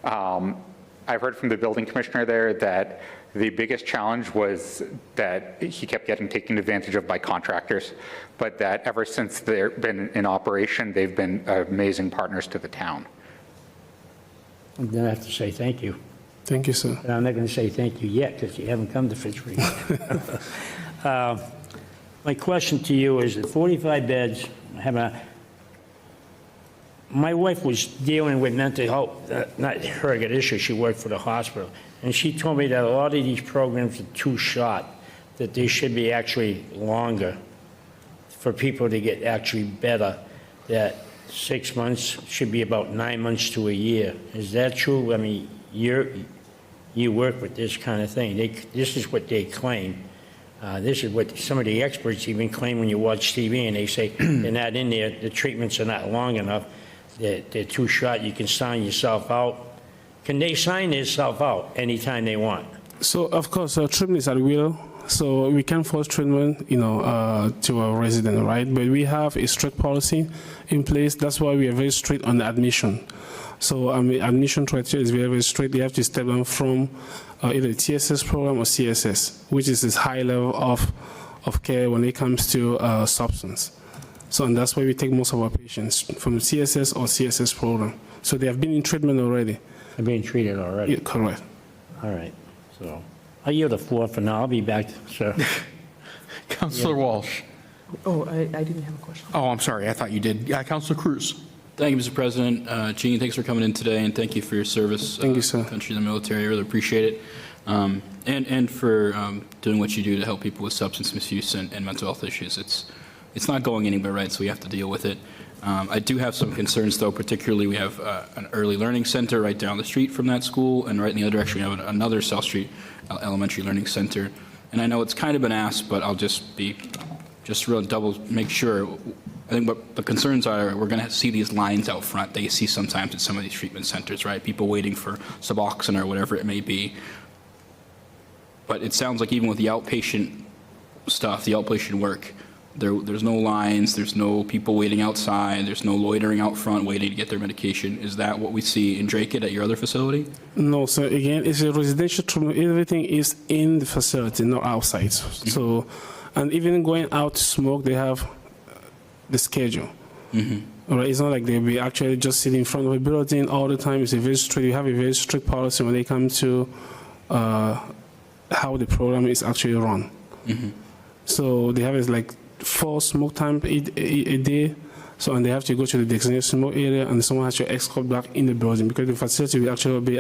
I've heard from the building commissioner there that The biggest challenge was that he kept getting taken advantage of by contractors, but that ever since they've been in operation, they've been amazing partners to the town. I'm going to have to say thank you. Thank you, sir. But I'm not going to say thank you yet because you haven't come to Fitchburg yet. My question to you is the 45 beds have a, my wife was dealing with mental health, not her got issue, she worked for the hospital. And she told me that a lot of these programs are too short, that they should be actually longer for people to get actually better, that 6 months should be about 9 months to a year. Is that true? I mean, you work with this kind of thing. This is what they claim. This is what some of the experts even claim when you watch TV, and they say they're not in there, the treatments are not long enough, they're too short, you can sign yourself out. Can they sign themselves out anytime they want? So, of course, treatment is at will. So we can force treatment, to a resident, right? But we have a strict policy in place. That's why we are very strict on the admission. So admission criteria is very, very strict. You have to step down from either TSS program or CSS, which is this high level of care when it comes to substance. So, and that's why we take most of our patients from the CSS or CSS program. So they have been in treatment already. They're being treated already? Yeah, correct. All right, so I'll yield the floor for now. I'll be back, sir. Councillor Walsh. Oh, I didn't have a question. Oh, I'm sorry, I thought you did. Councillor Cruz. Thank you, Mr. President. Gene, thanks for coming in today, and thank you for your service. Thank you, sir. To the country and the military. I really appreciate it. And for doing what you do to help people with substance misuse and mental health issues. It's not going anywhere, right, so we have to deal with it. I do have some concerns, though, particularly we have an early learning center right down the street from that school, and right in the other direction we have another South Street Elementary Learning Center. And I know it's kind of been asked, but I'll just really double make sure. I think what the concerns are, we're going to see these lines out front that you see sometimes at some of these treatment centers, right? People waiting for Suboxone or whatever it may be. But it sounds like even with the outpatient stuff, the outpatient work, there's no lines, there's no people waiting outside, there's no loitering out front waiting to get their medication. Is that what we see in Drake at your other facility? No, so again, it's a residential treatment. Everything is in the facility, not outside. So, and even going out to smoke, they have the schedule. All right, it's not like they'll be actually just sitting in front of a building all the time. It's a very strict, you have a very strict policy when they come to how the program is actually run. So they have like 4 smoke time a day. So, and they have to go to the designated smoke area, and someone has to escort back in the building because the facility will actually be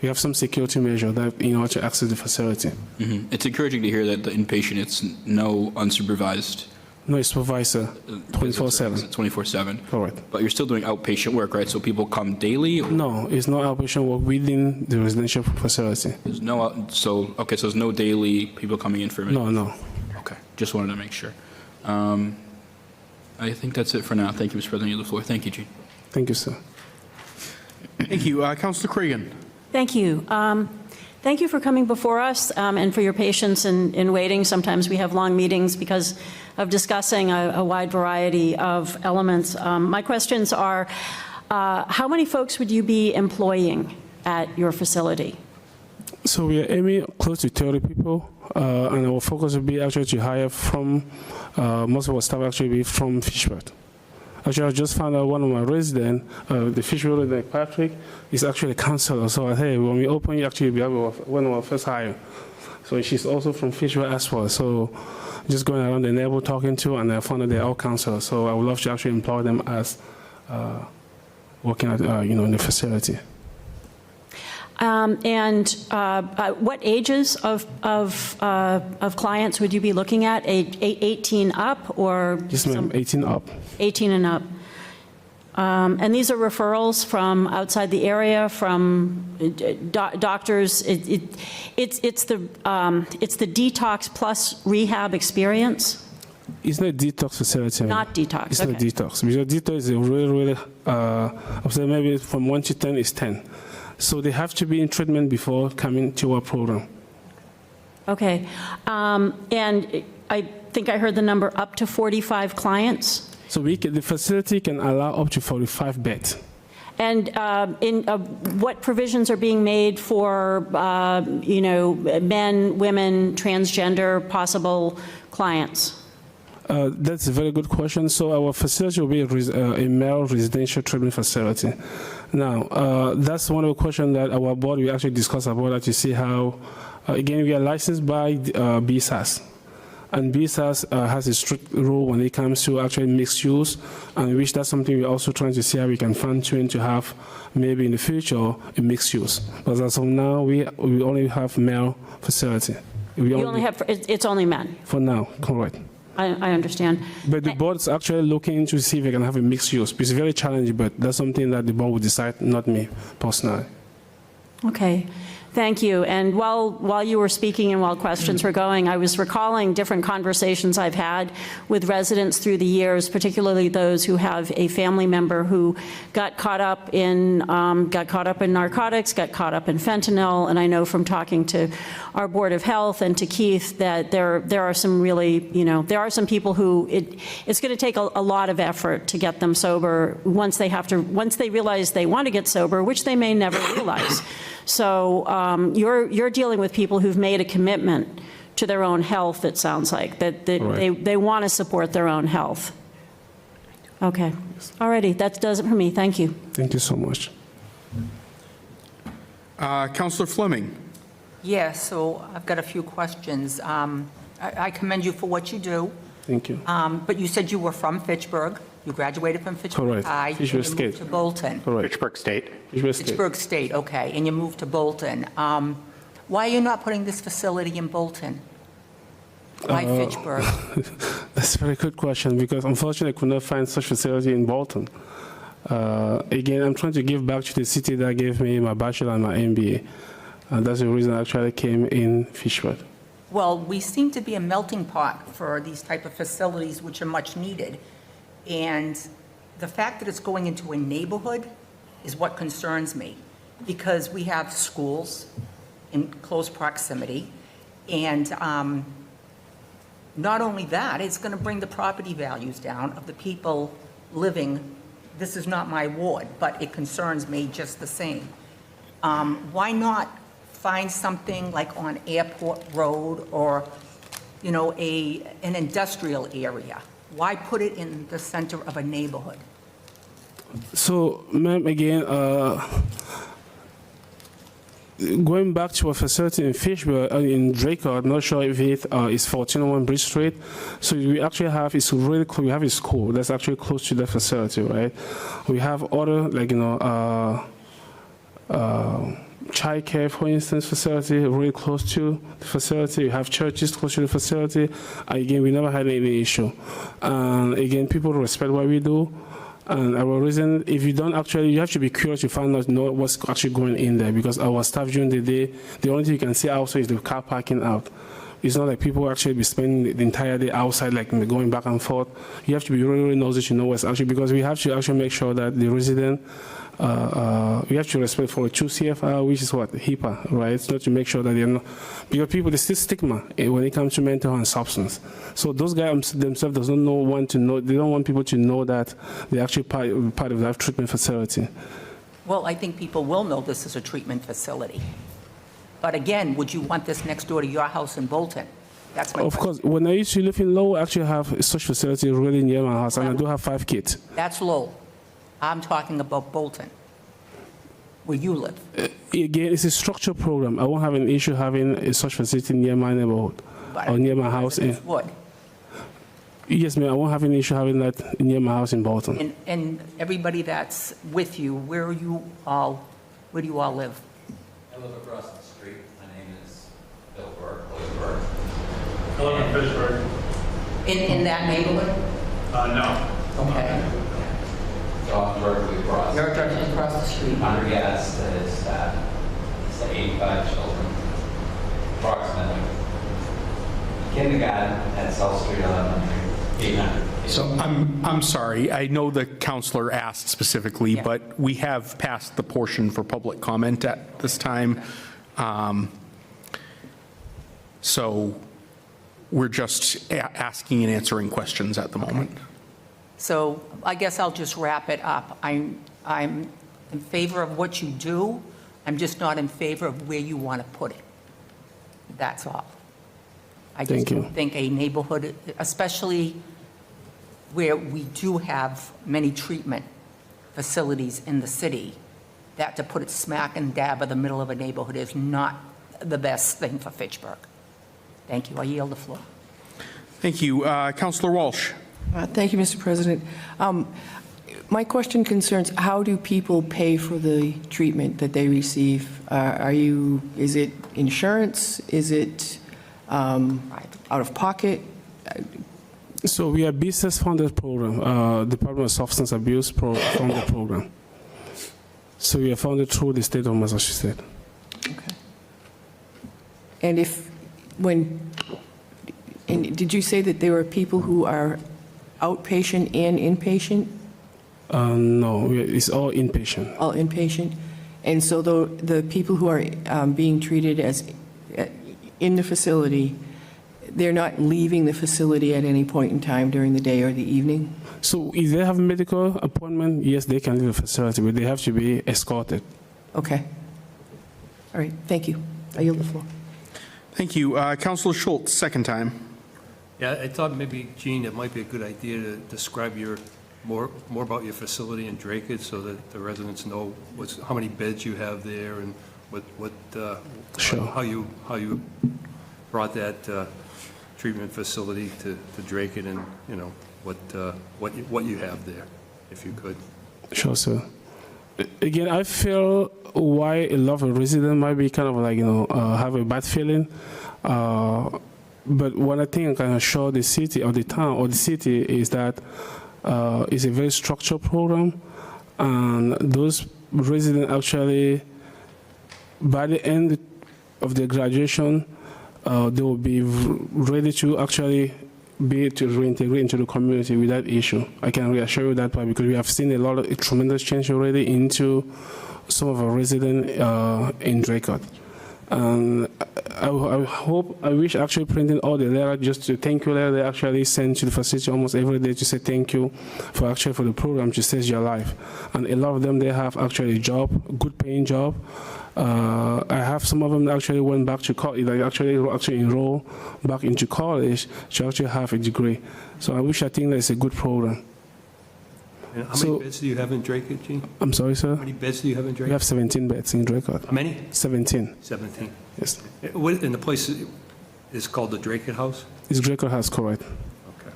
we have some security measure that in order to access the facility. It's encouraging to hear that the inpatient, it's no unsupervised. No, it's supervisor, 24/7. 24/7. Correct. But you're still doing outpatient work, right? So people come daily? Or? No, it's not outpatient work within the residential facility. There's no, so there's no daily people coming in for medication? No. Okay, just wanted to make sure. I think that's it for now. Thank you, Mr. President. You have the floor. Thank you, Gene. Thank you, sir. Thank you. Councillor Cregan. Thank you. Thank you for coming before us and for your patience in waiting. Sometimes we have long meetings because of discussing a wide variety of elements. My questions are, how many folks would you be employing at your facility? So we are aiming close to 30 people, and our focus will be actually to hire from, most of our staff actually be from Fitchburg. Actually, I just found out one of my residents, the Fitchburg resident, Patrick, is actually a counselor. So, hey, when we open, you actually be one of our first hire. So she's also from Fitchburg as well. So just going around the neighborhood talking to, and I found out they're all counselors. So I would love to actually employ them as working at, in the facility. What ages of clients would you be looking at? 18 up or? Yes, ma'am, 18 up. 18 and up. And these are referrals from outside the area, from doctors. It's the detox plus rehab experience. It's not a detox facility. Not detox. It's okay. not detox because detox is a really, I'd say maybe from 1 to 10 is 10. So they have to be in treatment before coming to our program. Okay. And I think I heard the number up to 45 clients. So the facility can allow up to 45 beds. And what provisions are being made for, men, women, transgender possible clients? That's a very good question. So our facility will be a male residential treatment facility. Now, that's one of the questions that our board will actually discuss about that to see how, again, we are licensed by BSAS. And BSAS has a strict rule when it comes to actually mixed use, and which that's something we're also trying to see how we can fine-tune to have maybe in the future a mixed use. But as of now, we only have male facility. It's only men? For now, correct. I understand. But the board's actually looking to see if we can have a mixed use. It's very challenging, but that's something that the board will decide, not me personally. Okay. Thank you. And while you were speaking and while questions were going, I was recalling different conversations I've had with residents through the years, particularly those who have a family member who got caught up in narcotics, got caught up in fentanyl. And I know from talking to our Board of Health and to Keith that there are some really, there are some people who it's going to take a lot of effort to get them sober once they realize they want to get sober, which they may never realize. So you're dealing with people who've made a commitment to their own health, it sounds like, that they want to support their own health. Okay. All righty. That does it for me. Thank you. Thank you so much. Councillor Fleming. Yeah, so I've got a few questions. I commend you for what you do. Thank you. But you said you were from Fitchburg. You graduated from Fitchburg High. Fitchburg and you State. moved to Bolton. Correct. Fitchburg State. Fitchburg State, okay. And you moved to Bolton. Why are you not putting this facility in Bolton? Why Fitchburg? That's a very good question, because unfortunately I could not find such facility in Bolton. Again, I'm trying to give back to the city that gave me my bachelor and my MBA. And that's the reason I actually came in Fitchburg. Well, we seem to be a melting pot for these type of facilities, which are much needed. And the fact that it's going into a neighborhood is what concerns me, because we have schools in close proximity. And not only that, it's going to bring the property values down of the people living. This is not my ward, but it concerns me just the same. Why not find something like on Airport Road or, an industrial area? Why put it in the center of a neighborhood? So, ma'am, again, going back to a facility in Fitchburg, in Draco, I'm not sure if it is 1401 Bridge Street. So we actually have, it's really close, we have a school that's actually close to that facility, right? We have other, child care, for instance, facility really close to the facility. You have churches close to the facility. Again, we never had any issue. And again, people respect what we do. And our reason, if you don't actually, you have to be curious to find out, know what's actually going in there, because our staff during the day, the only thing you can see outside is the car parking out. It's not like people actually be spending the entire day outside, like going back and forth. You have to be really, really nosy to know what's actually, because we have to actually make sure that the resident, we have to respect for 2 CFR, which is what? HIPAA, right? It's not to make sure that they're not, because people, there's still stigma when it comes to mental health and substance. So those guys themselves doesn't want to know, they don't want people to know that they're actually part of that treatment facility. Well, I think people will know this is a treatment facility. But again, would you want this next door to your house in Bolton? That's my Of question. course, when I used to live in Lowell, I actually have such facility really near my house, and I do have 5 kids. That's Lowell. I'm talking about Bolton, where you live. Again, it's a structured program. I won't have an issue having a such facility near my neighborhood or near my house. Would. Yes, ma'am. I won't have an issue having that near my house in Bolton. And everybody that's with you, where do you all live? I live across the street. My name is Bill Burke. I live in Fitchburg. In that neighborhood? No. Okay. So I'm directly across. You're directly across the street. Under gas, it's 85 children, approximately. Kindergarten at South Street Elementary, 800. So I'm sorry, I know the counselor asked specifically, but we have passed the portion for public comment at this time. So we're just asking and answering questions at the moment. So I guess I'll just wrap it up. I'm in favor of what you do. I'm just not in favor of where you want to put it. That's all. I just Thank you. don't think a neighborhood, especially where we do have many treatment facilities in the city, that to put it smack and dab in the middle of a neighborhood is not the best thing for Fitchburg. Thank you. I yield the floor. Thank you. Councillor Walsh. Thank you, Mr. President. My question concerns how do people pay for the treatment that they receive? Is it insurance? Is it out of pocket? So we are business-funded program, Department of Substance Abuse funded program. So we are funded through the state of Massachusetts. And did you say that there are people who are outpatient and inpatient? No, it's all inpatient. All inpatient? And so the people who are being treated as in the facility, they're not leaving the facility at any point in time during the day or the evening? So if they have a medical appointment, yes, they can leave the facility, but they have to be escorted. Okay. All right, thank you. I yield the floor. Thank you. Councillor Schultz, second time. Yeah, I thought maybe, Gene, it might be a good idea to describe more about your facility in Dracut so that the residents know how many beds you have there and Sure. how you brought that treatment facility to Dracut and, you know, what you have there, if you could. Sure, sir. Again, I feel why a lot of residents might be kind of like, have a bad feeling. But one thing I can assure the city or the town or the city is that it's a very structured program. And those residents actually, by the end of their graduation, they will be ready to actually be able to reintegrate into the community without issue. I can reassure you that part because we have seen a tremendous change already into some of our residents in Dracut. And I wish actually printing all the letters, just to thank you letter they actually send to the facility almost every day to say thank you for the program to save your life. And a lot of them, they have actually a job, good paying job. I have some of them that actually went back to college, like actually enroll back into college to actually have a degree. So I think that's a good program. And how many beds do you have in Dracut, Gene? I'm sorry, sir? How many beds do you have in Dracut? We have 17 beds in Dracut. How many? 17. 17. Yes. And the place is called the Dracut House? It's Dracut House, correct. Okay.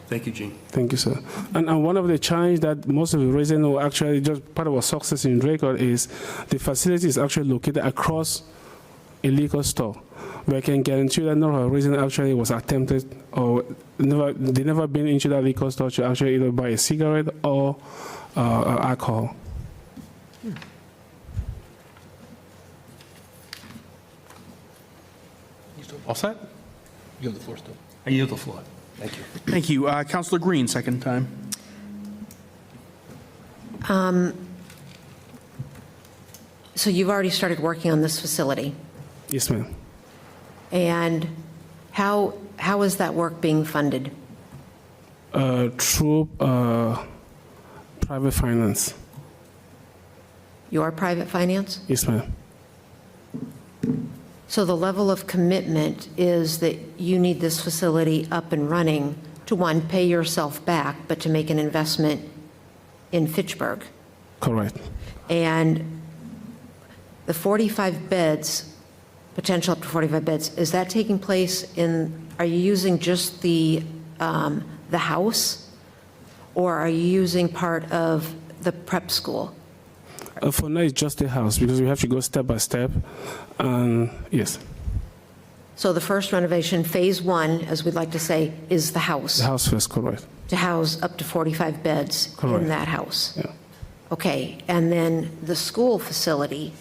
Thank you, Gene. Thank you, sir. And one of the challenges that most of the residents who actually just part of our success in Dracut is the facility is actually located across a liquor store. But I can guarantee that none of our residents actually was attempted or they never been into that liquor store to actually either buy a cigarette or alcohol. All set? Yield the floor still. I yield the floor. Thank you. Thank you. Councillor Green, second time. So you've already started working on this facility, Yes, ma'am. and how is that work being funded? Through private finance. Your private finance? Yes, ma'am. So the level of commitment is that you need this facility up and running to, one, pay yourself back, but to make an investment in Fitchburg. Correct. And the 45 beds, potential up to 45 beds, is that taking place are you using just the house? Or are you using part of the prep school? For now, it's just the house because we have to go step by step. And yes, So the first renovation, phase one, as we'd like to say, is the house, the house first, correct. to house up to 45 beds in Correct. that house. Yeah. Okay, and then the school facility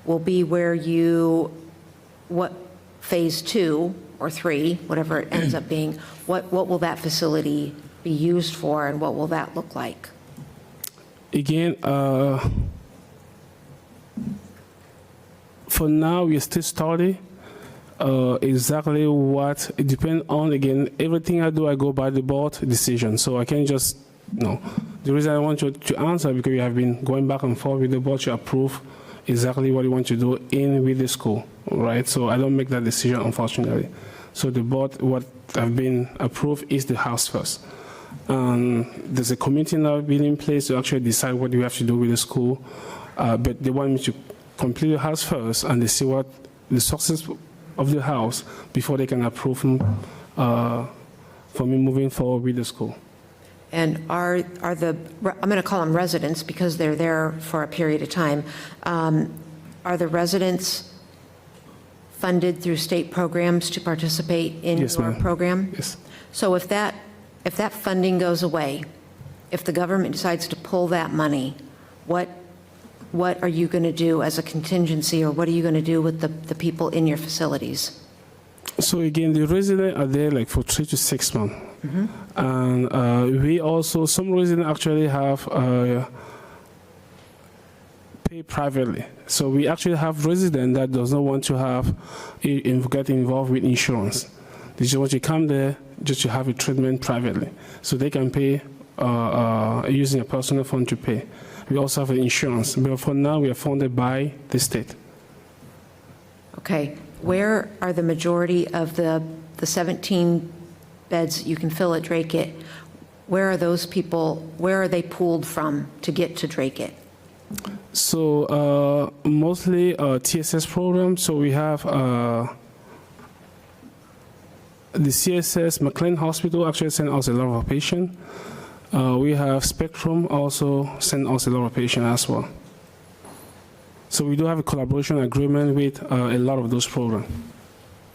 will be where phase two or three, whatever it ends up being, what will that facility be used for and what will that look like? Again, for now, we still study exactly what it depends on. Again, everything I do, I go by the board decision. So I can't just, The reason I want you to answer because you have been going back and forth with the board to approve exactly what you want to do in with the school, right? So I don't make that decision, unfortunately. So the board, what have been approved is the house first. There's a committee now being in place to actually decide what you have to do with the school, but they want me to complete the house first and they see what the success of the house before they can approve for me moving forward with the school. And are the, I'm going to call them residents because they're there for a period of time, are the residents funded through state programs to participate in Yes, your ma'am. program? Yes. So if that funding goes away, if the government decides to pull that money, what are you going to do as a contingency, or what are you going to do with the people in your facilities? So again, the residents are there like for 3 to 6 months. And we also, some residents actually have pay privately. So we actually have residents that does not want to have get involved with insurance. They just want to come there just to have a treatment privately. So they can pay using a personal fund to pay. We also have insurance, but for now we are funded by the state. Okay. Where are the majority of the 17 beds you can fill at Drake It? Where are those people, where are they pooled from to get to Drake It? So mostly TSS program. So we have the CSS McLean Hospital actually send us a lot of patients. We have Spectrum also send us a lot of patients as well. So we do have a collaboration agreement with a lot of those programs.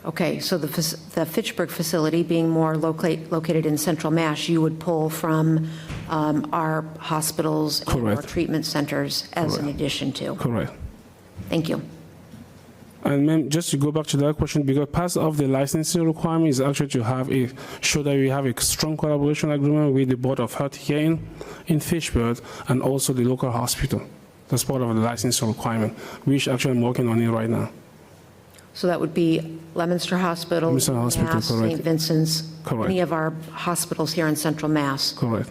Okay, so the Fitchburg facility being more located in Central Mass, you would pull from our hospitals and our treatment centers as an addition to? Correct. Thank you. And ma'am, just to go back to that question, because part of the licensing requirement is actually to show that we have a strong collaboration agreement with the Board of Health here in Fitchburg and also the local hospital. That's part of the licensing requirement, which actually I'm working on it right now. So that would be Leominster Hospital, Leominster Hospital, Mass, correct. St. Vincent's, Correct. any of our hospitals here in Central Mass. Correct.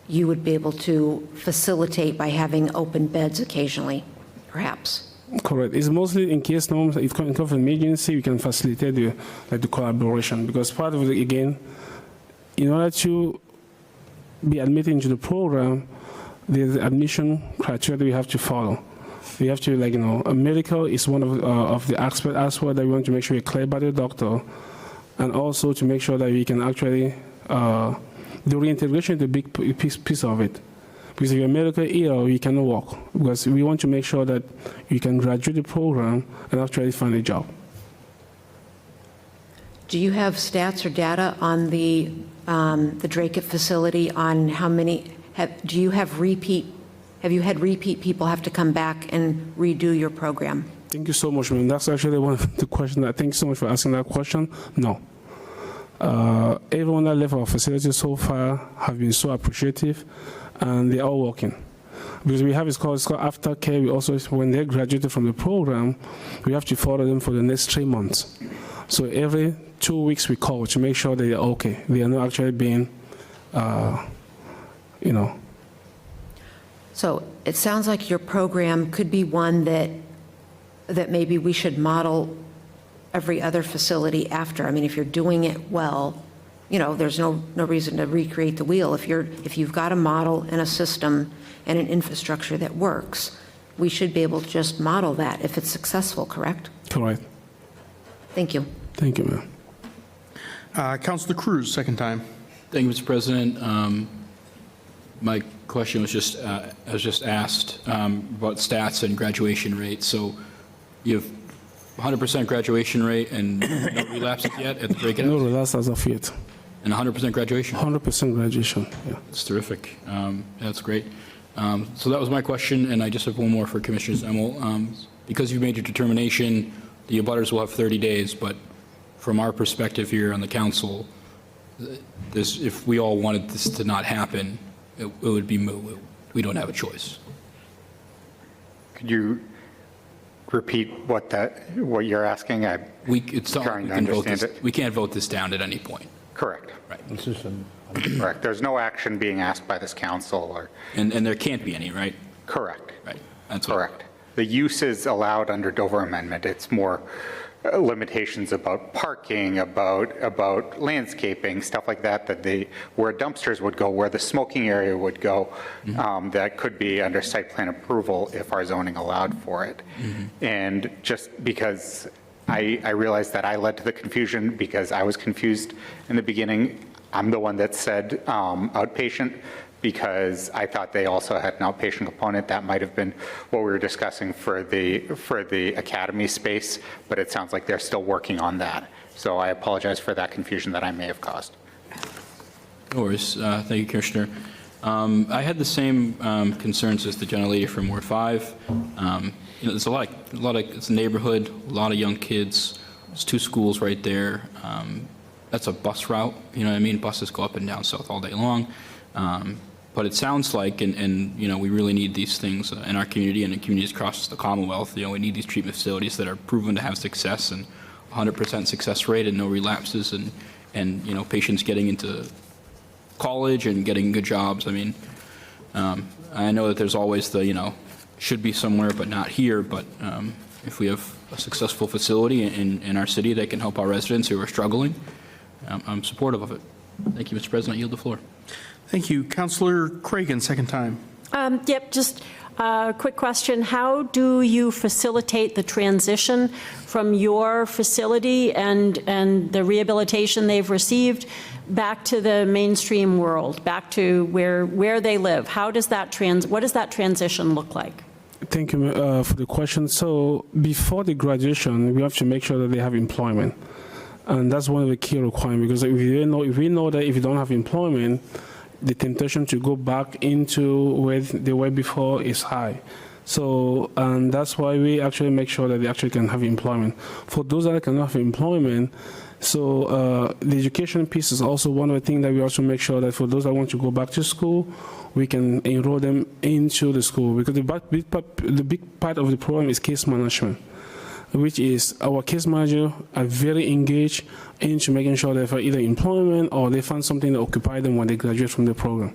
You would be able to facilitate by having open beds occasionally, perhaps. Correct. It's mostly in case it comes from emergency, we can facilitate the collaboration, because part of it, again, in order to be admitted into the program, there's the admission criteria that we have to follow. We have to, a medical is one of the aspects as well that we want to make sure we're cleared by the doctor, and also to make sure that we can actually, the reintegration is a big piece of it. Because if you're medically ill, you cannot work. Because we want to make sure that you can graduate the program and actually find a job. Do you have stats or data on the Drake It facility on how many, have you had repeat people have to come back and redo your program? Thank you so much, ma'am. That's actually one of the questions. Thank you so much for asking that question. No. Everyone that left our facility so far have been so appreciative, and they're all working. Because we have it's called aftercare. We also, when they graduated from the program, we have to follow them for the next 3 months. So every 2 weeks we call to make sure they are okay. They are not actually being, So it sounds like your program could be one that maybe we should model every other facility after. I mean, if you're doing it well, there's no reason to recreate the wheel. If you've got a model and a system and an infrastructure that works, we should be able to just model that if it's successful, correct? Correct. Thank you. Thank you, ma'am. Councilor Cruz, second time. Thank you, Mr. President. My question was just asked about stats and graduation rate. So you have 100% graduation rate and no relapses yet at the Drake It? No relapse as of yet. And 100% graduation? 100% graduation, yeah. That's terrific. That's great. So that was my question, and I just have one more for Commissioner Zemmel. Because you made your determination, the abutters will have 30 days, but from our perspective here on the council, if we all wanted this to not happen, it would be moot. We don't have a choice. Could you repeat what you're asking? It's not like we can vote this. We can't vote this down at any point. Correct. Right. Correct. There's no action being asked by this council or. And there can't be any, right? Correct. Right. That's what. Correct. The use is allowed under Dover Amendment. It's more limitations about parking, about landscaping, stuff like that, where dumpsters would go, where the smoking area would go, that could be under site plan approval if our zoning allowed for it. And just because I realized that I led to the confusion because I was confused in the beginning, I'm the one that said outpatient, because I thought they also had an outpatient component. That might have been what we were discussing for the academy space, but it sounds like they're still working on that. So I apologize for that confusion that I may have caused. No worries. Thank you, Commissioner. I had the same concerns as the gentlelady from Ward 5. There's it's a neighborhood, a lot of young kids. There's 2 schools right there. That's a bus route. You know what I mean? Buses go up and down South all day long. But it sounds like, and we really need these things in our community and in communities across the Commonwealth. We need these treatment facilities that are proven to have success and 100% success rate and no relapses and patients getting into college and getting good jobs. I mean, I know that there's always the, should be somewhere but not here, but if we have a successful facility in our city that can help our residents who are struggling, I'm supportive of it. Thank you, Mr. President. I yield the floor. Thank you. Councillor Cragen, second time. Yep, just a quick question. How do you facilitate the transition from your facility and the rehabilitation they've received back to the mainstream world, back to where they live? How does that what does that transition look like? Thank you for the question. So before the graduation, we have to make sure that they have employment. And that's one of the key requirements, because if we know that if you don't have employment, the temptation to go back into where they were before is high. So, and that's why we actually make sure that they actually can have employment. For those that cannot have employment, so the education piece is also one of the things that we also make sure that for those that want to go back to school, we can enroll them into the school, because the big part of the program is case management, which is our case manager are very engaged into making sure that for either employment or they find something to occupy them when they graduate from the program.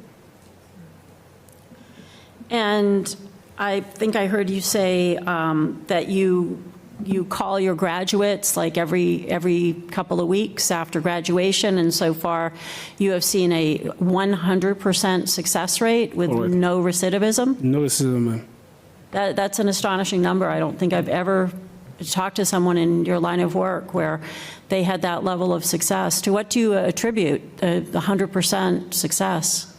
And I think I heard you say that you call your graduates like every couple of weeks after graduation, and so far you have seen a 100% success rate with Correct. no recidivism? No recidivism, ma'am. That's an astonishing number. I don't think I've ever talked to someone in your line of work where they had that level of success. To what do you attribute the 100% success?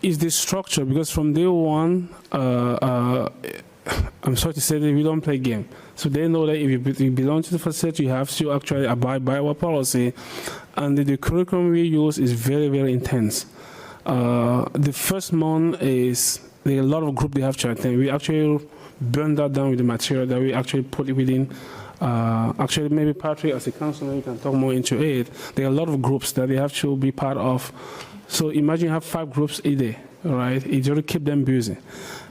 Is the structure, because from day one, I'm sorry to say that we don't play game. So they know that if you belong to the facility, you have to actually abide by our policy. And the curriculum we use is very, very intense. The first month is, there are a lot of groups they have to attend. We actually burn that down with the material that we actually put it within. Actually, maybe Patrick, as a councilor, you can talk more into it. There are a lot of groups that they have to be part of. So imagine you have 5 groups a day, right? It just keep them busy.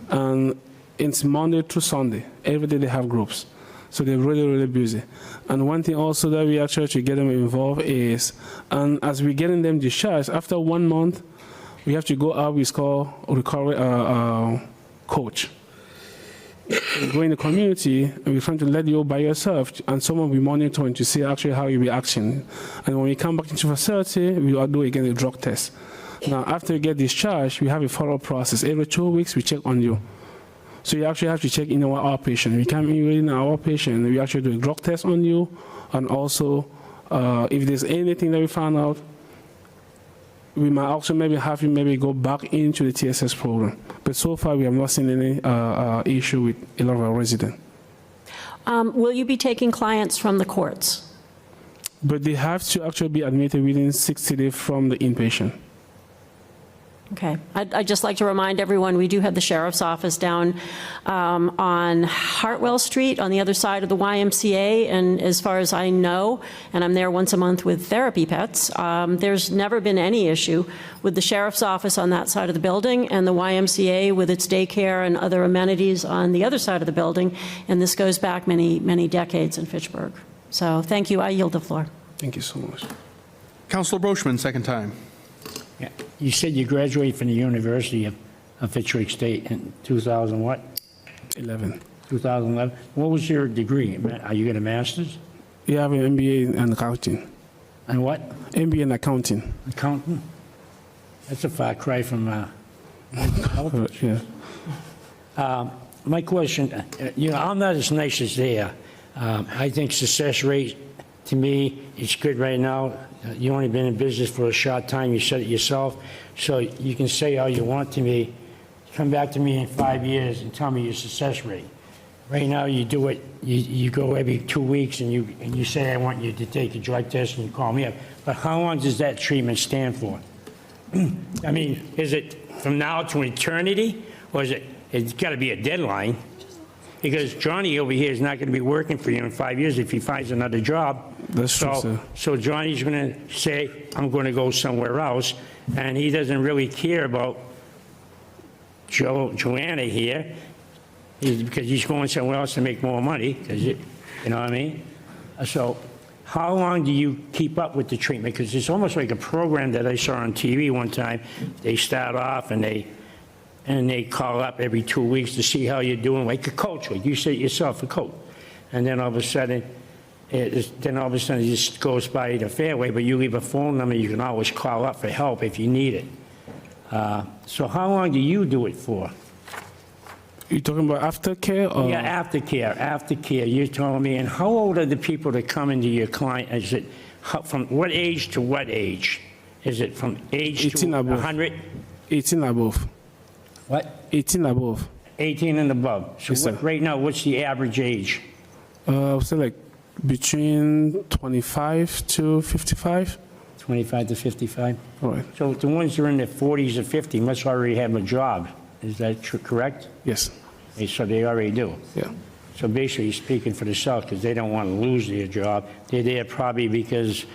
And it's Monday to Sunday. Every day they have groups. So they're really, really busy. And one thing also that we actually to get them involved is, and as we're getting them discharged, after 1 month, we have to go out with call recovery coach. You go in the community, and we're trying to let you by yourself, and someone will be monitoring to see actually how you'll be acting. And when you come back into the facility, we will do again a drug test. Now, after you get discharged, we have a follow-up process. Every 2 weeks, we check on you. So you actually have to check in our outpatient. We come in our outpatient, we actually do a drug test on you, and also if there's anything that we found out, we might also maybe have you maybe go back into the TSS program. But so far, we have not seen any issue with a lot of our residents. Will you be taking clients from the courts? But they have to actually be admitted within 60 days from the inpatient. Okay. I'd just like to remind everyone, we do have the sheriff's office down on Hartwell Street on the other side of the YMCA. And as far as I know, and I'm there once a month with therapy pets, there's never been any issue with the sheriff's office on that side of the building and the YMCA with its daycare and other amenities on the other side of the building. And this goes back many, many decades in Fitchburg. So thank you. I yield the floor. Thank you so much. Councillor Brochman, second time. Yeah. You said you graduated from the University of Fitchburg State in 2000 what? 11. 2011. What was your degree? Are you got a master's? Yeah, I have an MBA in accounting. And what? MBA in accounting. Accountant? That's a far cry from Yeah. my question, I'm not as nice as they are. I think success rate, to me, is good right now. You only been in business for a short time, you said it yourself, so you can say all you want to me. Come back to me in 5 years and tell me your success rate. Right now, you do it, you go every 2 weeks and you say, I want you to take a drug test, and you call me up. But how long does that treatment stand for? I mean, is it from now to eternity, or it's got to be a deadline? Because Johnny over here is not going to be working for you in 5 years if he finds another job. That's true, sir. So Johnny's going to say, I'm going to go somewhere else, and he doesn't really care about Joanna here, because he's going somewhere else to make more money, you know what I mean? So how long do you keep up with the treatment? Because it's almost like a program that I saw on TV one time. They start off and they call up every 2 weeks to see how you're doing, like a coach would. You say yourself, a coach. And then all of a sudden, it just goes by the fairway, but you leave a phone number, you can always call up for help if you need it. So how long do you do it for? You talking about aftercare or? Yeah, aftercare, you're telling me. And how old are the people that come into your client? Is it from what age to what age? Is it from age 18 to above. 100? 18 above. What? 18 above. 18 and above. So Yes, sir. right now, what's the average age? I would say like between 25 to 55. 25 to 55? All right. So the ones that are in their 40s or 50 must already have a job. Is that correct? Yes. So they already do? Yeah. So basically, speaking for themselves, because they don't want to lose their job. They're there probably because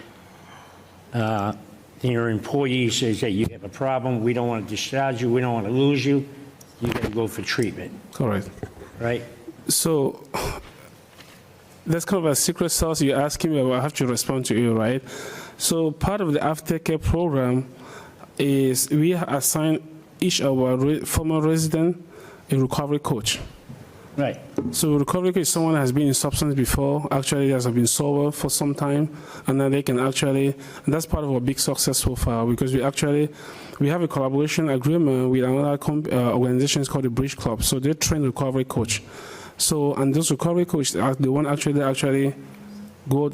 your employee says, hey, you have a problem, we don't want to discharge you, we don't want to lose you, you got to go for treatment, Correct. right? So that's kind of a secret sauce you're asking me about. I have to respond to you, right? So part of the aftercare program is we assign each of our former resident a recovery coach. Right. So recovery coach is someone that has been in substance before, actually has been sober for some time, and then they can actually, and that's part of our big success so far, because we have a collaboration agreement with another organization called the Bridge Club. So they train recovery coach. So, and those recovery coaches are the one actually go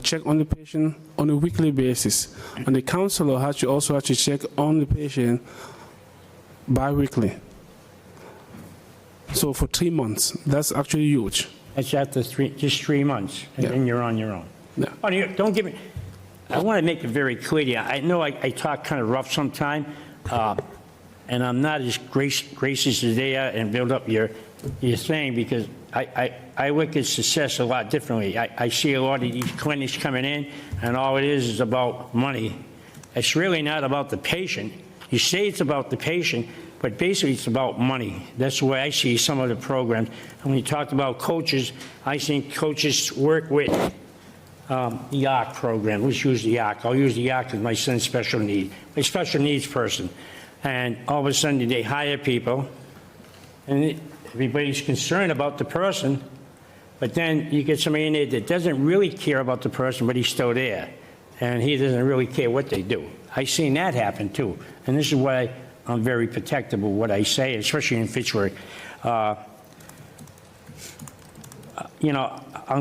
check on the patient on a weekly basis. And the counselor also has to check on the patient bi-weekly. So for 3 months, that's actually huge. That's after just 3 months, and Yeah. then you're on your own. Yeah. Oh, don't give me, I want to make it very clear to you. I know I talk kind of rough sometime, and I'm not as gracious as they are and build up your thing, because I look at success a lot differently. I see a lot of these clinics coming in, and all it is about money. It's really not about the patient. You say it's about the patient, but basically it's about money. That's the way I see some of the programs. And when you talked about coaches, I think coaches work with the ARC program. Let's use the ARC. I'll use the ARC because my son's special needs person. And all of a sudden they hire people, and everybody's concerned about the person, but then you get somebody in there that doesn't really care about the person, but he's still there, and he doesn't really care what they do. I've seen that happen too, and this is why I'm very protective of what I say, especially in Fitchburg. I'm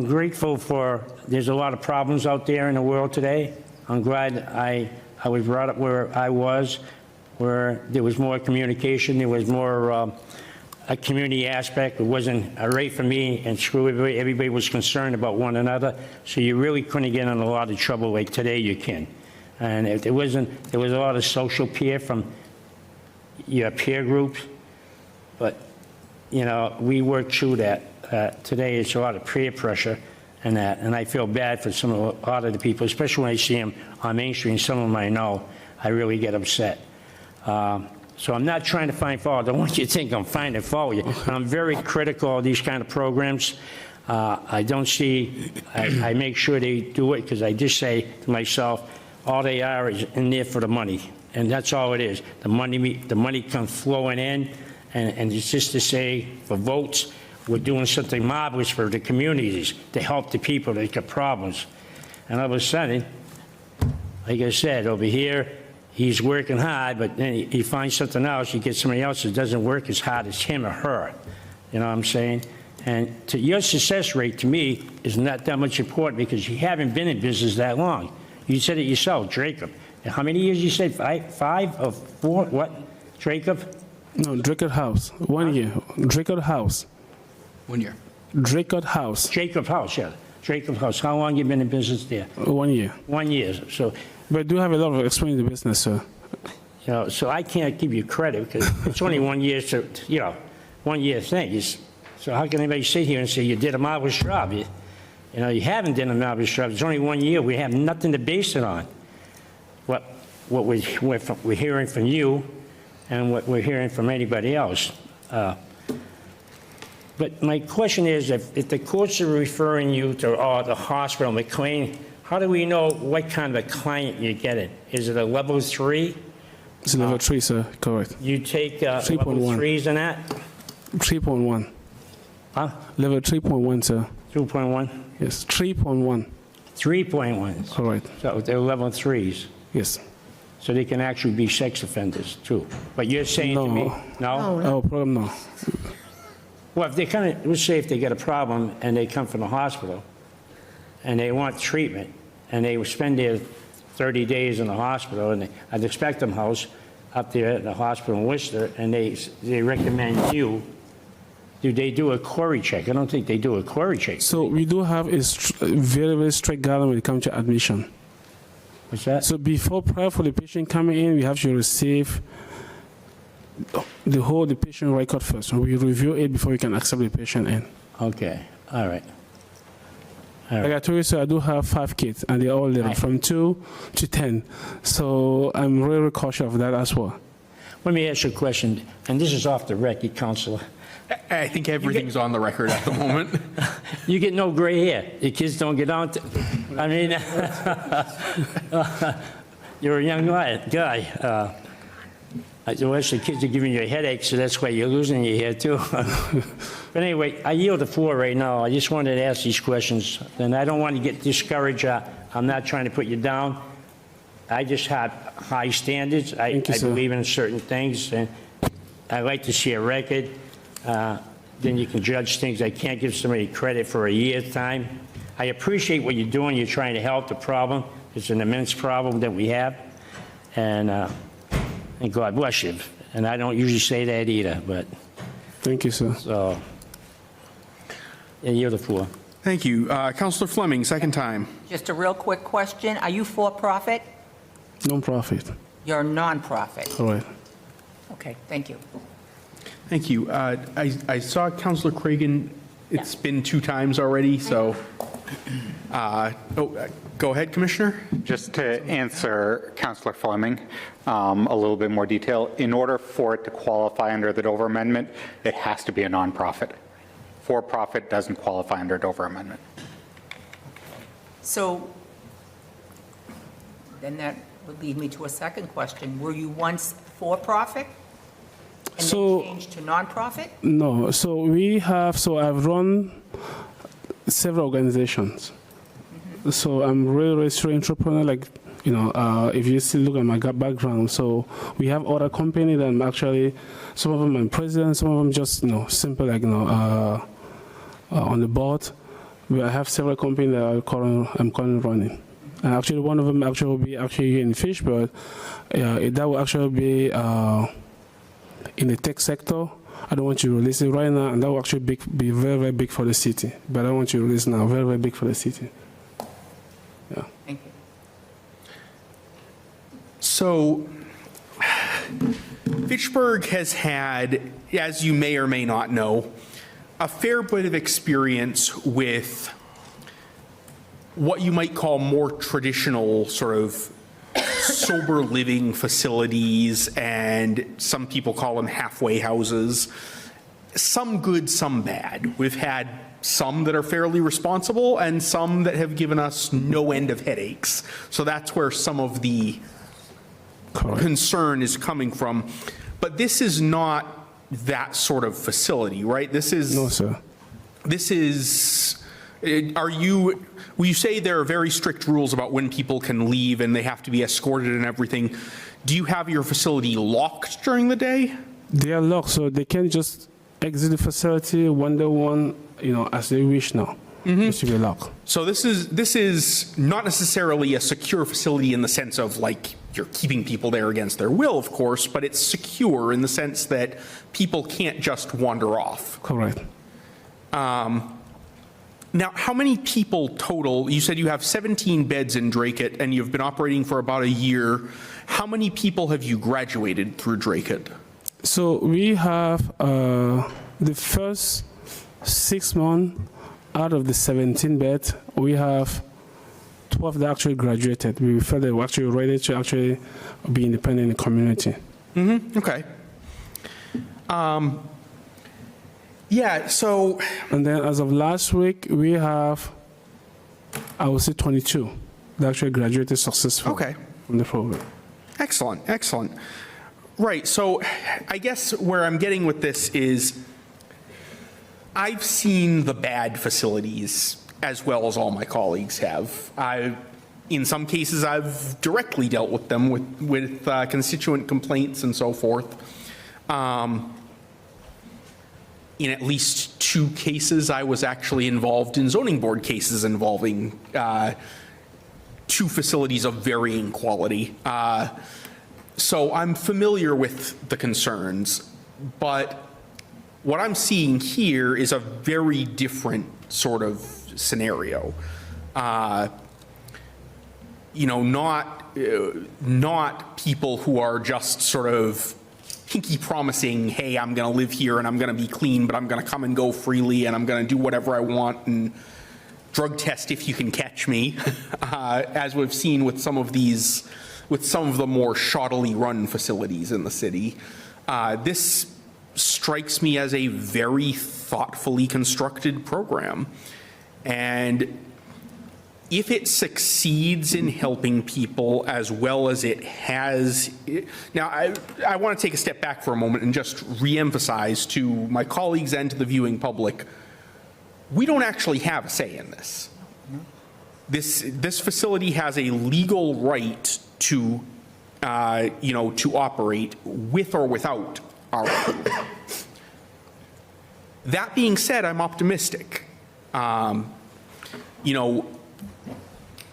grateful for, there's a lot of problems out there in the world today. I'm glad I was brought up where I was, where there was more communication, there was more a community aspect. It wasn't a rate for me and screw everybody. Everybody was concerned about one another, so you really couldn't get in a lot of trouble like today you can. And there was a lot of social peer from your peer groups, but we worked through that. Today it's a lot of peer pressure and that, and I feel bad for a lot of the people, especially when I see them on Main Street, and some of them I know, I really get upset. So I'm not trying to find fault. I don't want you to think I'm finding fault with you. I'm very critical of these kind of programs. I don't see, I make sure they do it, because I just say to myself, all they are is in there for the money. and that's all it is. The money comes flowing in, and it's just to say, for votes, we're doing something marvelous for the communities to help the people that got problems. And all of a sudden, like I said, over here, he's working hard, but then he finds something else, you get somebody else that doesn't work as hard as him or her. You know what I'm saying? And your success rate, to me, is not that much important because you haven't been in business that long. You said it yourself, Jacob. And how many years you said? Five or four? What? Jacob? No, Dracut House, 1 year. Dracut House. 1 year. Dracut House. Jacob House, yeah. Jacob House. How long you been in business there? 1 year. 1 year. So, But I do have a lot of experience in the business, sir. you know, so I can't give you credit because it's only 1 year, so, 1 year thing. So how can anybody sit here and say you did a marvelous job? You know, you haven't done a marvelous job. It's only 1 year. We have nothing to base it on. What we're hearing from you and what we're hearing from anybody else. But my question is, if the courts are referring you to the hospital, McLean, how do we know what kind of a client you're getting? Is it a level 3? It's level 3, sir, correct. You take level 3.1. 3s in that? 3.1. Huh? Level 3.1, sir. 2.1? Yes, 3.1. 3.1s? Correct. So they're level 3s? Yes. So they can actually be sex offenders, too? But you're saying to me, no? Oh, problem, no. Well, if they come, let's say if they get a problem and they come from the hospital and they want treatment and they spend their 30 days in the hospital and at the Spectrum House up there at the hospital in Worcester and they recommend you, do they do a query check? I don't think they do a query check. So we do have a very, very strict guideline when it comes to admission. What's that? So prior for the patient coming in, we have to receive the patient record first. We review it before we can accept the patient in. Okay, all right. Like I told you, sir, I do have 5 kids, and they're all little, from 2 to 10. So I'm really cautious of that as well. Let me ask you a question, and this is off the record, Counselor. I think everything's on the record at the moment. You get no gray hair. Your kids don't get on. I mean, you're a young guy. The rest of the kids are giving you a headache, so that's why you're losing your hair, too. But anyway, I yield the floor right now. I just wanted to ask these questions, and I don't want to get discouraged. I'm not trying to put you down. I just have high standards. I believe in certain things, and I like to see a record. Then you can judge things. I can't give somebody credit for a year's time. I appreciate what you're doing. You're trying to help the problem. It's an immense problem that we have, and God bless you. And I don't usually say that either, but. Thank you, sir. So, and you're the floor. Thank you. Councillor Fleming, second time. Just a real quick question. Are you for-profit? Non-profit. You're non-profit? Correct. Okay, thank you. Thank you. I saw Councillor Cragen. It's been 2 times already, so. Go ahead, Commissioner. Just to answer Councillor Fleming, a little bit more detail. In order for it to qualify under the Dover Amendment, it has to be a nonprofit. For-profit doesn't qualify under Dover Amendment. So then that would lead me to a second question. Were you once for-profit and then changed to nonprofit? No. So I've run several organizations. So I'm really serious entrepreneur, like, if you still look at my background. So we have other companies that I'm actually, some of them I'm president, some of them just, simple, like, on the board. But I have several companies that I'm currently running. And actually one of them will be here in Fishbird. That will actually be in the tech sector. I don't want to release it right now, and that will actually be very, very big for the city. But I don't want to release now, very, very big for the city. Yeah. Thank you. So, Fitchburg has had, as you may or may not know, a fair bit of experience with what you might call more traditional sort of sober living facilities, and some people call them halfway houses. Some good, some bad. We've had some that are fairly responsible and some that have given us no end of headaches. So that's where some of the concern is coming from. But this is not that sort of facility, right? This is. No, sir. This is, will you say there are very strict rules about when people can leave and they have to be escorted and everything? Do you have your facility locked during the day? They are locked, so they can just exit the facility one by one, as they wish now. It should be locked. So this is not necessarily a secure facility in the sense of like you're keeping people there against their will, of course, but it's secure in the sense that people can't just wander off. Correct. Now, how many people total? You said you have 17 beds in Dracut, and you've been operating for about a year. How many people have you graduated through Dracut? So we have the first 6 months out of the 17 beds, we have 12 that actually graduated. We felt they were actually ready to actually be independent in the community. Okay. Yeah, so. And then as of last week, we have, I would say 22 that actually graduated successfully from the program. Excellent, excellent. Right, so I guess where I'm getting with this is I've seen the bad facilities as well as all my colleagues have. In some cases, I've directly dealt with them with constituent complaints and so forth. In at least 2 cases, I was actually involved in zoning board cases involving 2 facilities of varying quality. So I'm familiar with the concerns, but what I'm seeing here is a very different sort of scenario. Not people who are just sort of pinky promising, hey, I'm going to live here and I'm going to be clean, but I'm going to come and go freely and I'm going to do whatever I want and drug test if you can catch me, as we've seen with some of these, with some of the more shoddily run facilities in the city. This strikes me as a very thoughtfully constructed program. And if it succeeds in helping people as well as it has, now I want to take a step back for a moment and just reemphasize to my colleagues and to the viewing public, we don't actually have a say in this. This facility has a legal right to, to operate with or without our approval. That being said, I'm optimistic.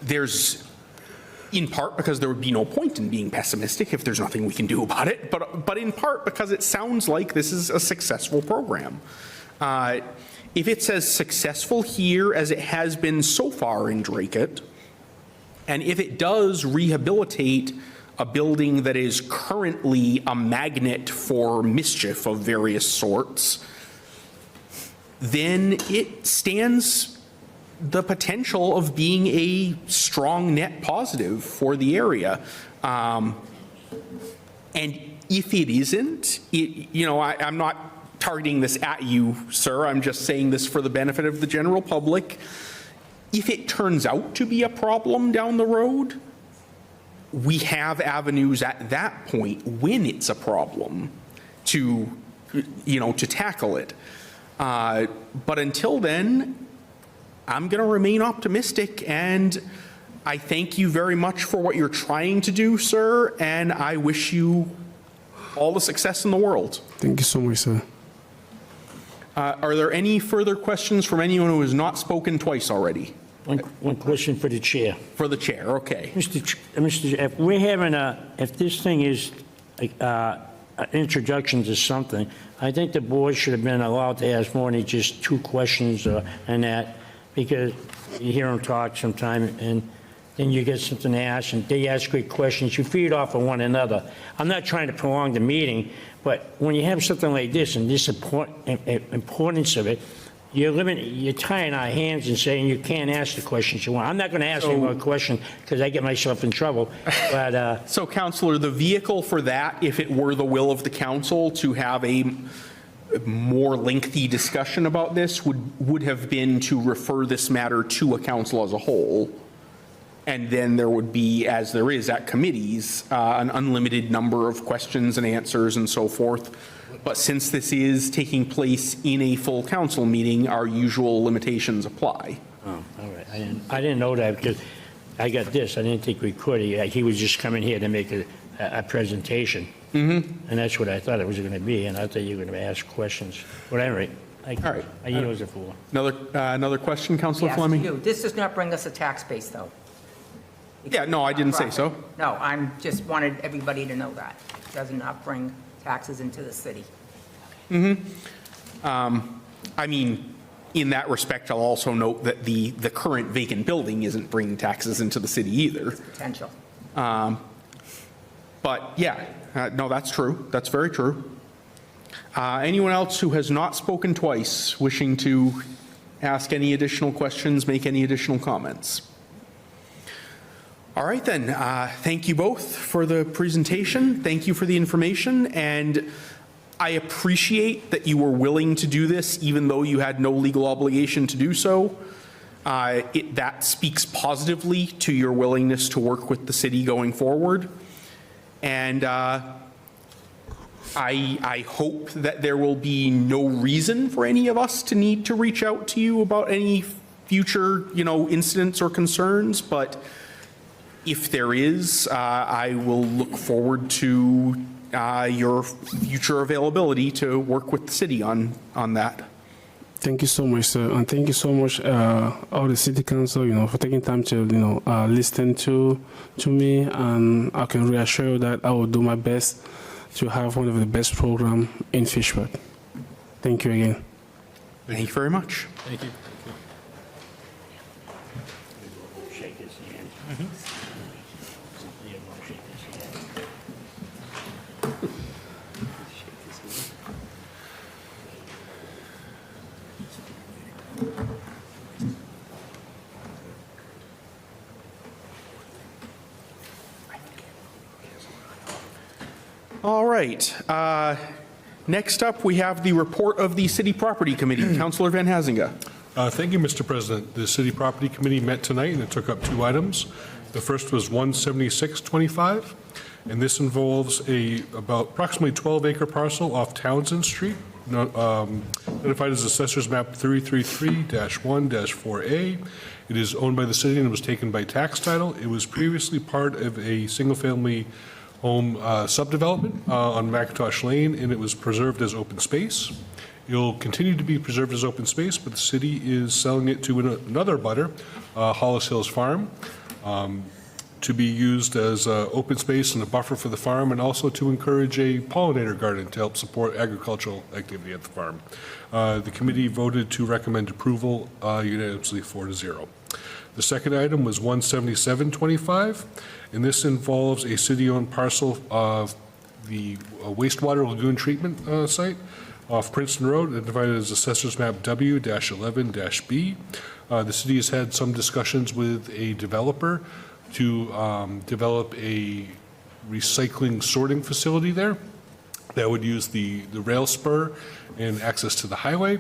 There's, in part because there would be no point in being pessimistic if there's nothing we can do about it, but in part because it sounds like this is a successful program. If it's as successful here as it has been so far in Dracut, and if it does rehabilitate a building that is currently a magnet for mischief of various sorts, then it stands the potential of being a strong net positive for the area. And if it isn't, I'm not targeting this at you, sir, I'm just saying this for the benefit of the general public. If it turns out to be a problem down the road, we have avenues at that point when it's a problem to tackle it. But until then, I'm going to remain optimistic, and I thank you very much for what you're trying to do, sir, and I wish you all the success in the world. Thank you so much, sir. Are there any further questions from anyone who has not spoken twice already? One question for the chair. For the chair, okay. If we're having if this thing is an introduction to something, I think the board should have been allowed to ask more than just 2 questions and that, because you hear them talk sometime and then you get something to ask and they ask great questions. You feed off of one another. I'm not trying to prolong the meeting, but when you have something like this and this importance of it, you're tying our hands and saying you can't ask the questions you want. I'm not going to ask any more questions because I get myself in trouble. But so, Councillor, the vehicle for that, if it were the will of the council to have a more lengthy discussion about this, would have been to refer this matter to a council as a whole. And then there would be, as there is at committees, an unlimited number of questions and answers and so forth. But since this is taking place in a full council meeting, our usual limitations apply. Oh, all right. I didn't know that because I got this. I didn't think we could. He was just coming here to make a presentation. And that's what I thought it was going to be. And I thought you were going to ask questions. But anyway, All right. I use it for. Another question, Councillor Yes, Fleming? you. This does not bring us a tax base, though. Yeah, no, I didn't say so. No, I'm just wanted everybody to know that. It does not bring taxes into the city. I mean, in that respect, I'll also note that the current vacant building isn't bringing taxes into the city either. Potential. But yeah, no, that's true. That's very true. Anyone else who has not spoken twice wishing to ask any additional questions, make any additional comments? All right then, thank you both for the presentation. Thank you for the information, and I appreciate that you were willing to do this even though you had no legal obligation to do so. That speaks positively to your willingness to work with the city going forward. And I hope that there will be no reason for any of us to need to reach out to you about any future, incidents or concerns, but if there is, I will look forward to your future availability to work with the city on that. Thank you so much, sir, and thank you so much, all the city council, for taking time to, listen to me, and I can reassure you that I will do my best to have one of the best programs in Fitchburg. Thank you again. Thank you very much. Thank you. Shake his hand. Shake his hand. All right. Next up, we have the report of the City Property Committee. Councillor Van Hazinga. Thank you, Mr. President. The City Property Committee met tonight, and it took up 2 items. The first was 17625, and this involves approximately 12-acre parcel off Townsend Street, identified as Assessor's Map 333-1-4A. It is owned by the city and was taken by tax title. It was previously part of a single-family home subdevelopment on McIntosh Lane, and it was preserved as open space. It'll continue to be preserved as open space, but the city is selling it to another butter, Hollis Hills Farm, to be used as open space and a buffer for the farm, and also to encourage a pollinator garden to help support agricultural activity at the farm. The committee voted to recommend approval unanimously 4-0. The second item was 17725, and this involves a city-owned parcel of the wastewater lagoon treatment site off Princeton Road, divided as Assessor's Map W-11-B. The city has had some discussions with a developer to develop a recycling sorting facility there that would use the rail spur and access to the highway.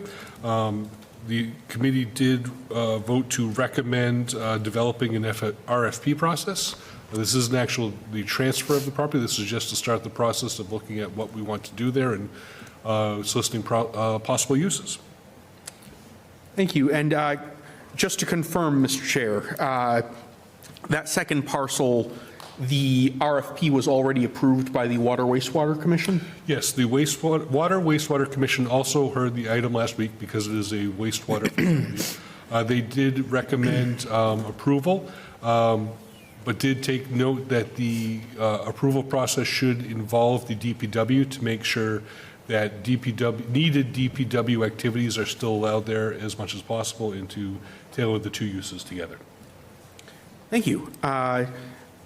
The committee did vote to recommend developing an RFP process. This isn't actually the transfer of the property. This is just to start the process of looking at what we want to do there and soliciting possible uses. Thank you. And just to confirm, Mr. Chair, that second parcel, the RFP was already approved by the Water Wastewater Commission? Yes, the Wastewater Commission also heard the item last week because it is a wastewater facility. They did recommend approval, but did take note that the approval process should involve the DPW to make sure that needed DPW activities are still allowed there as much as possible, and to tailor the 2 uses together. Thank you.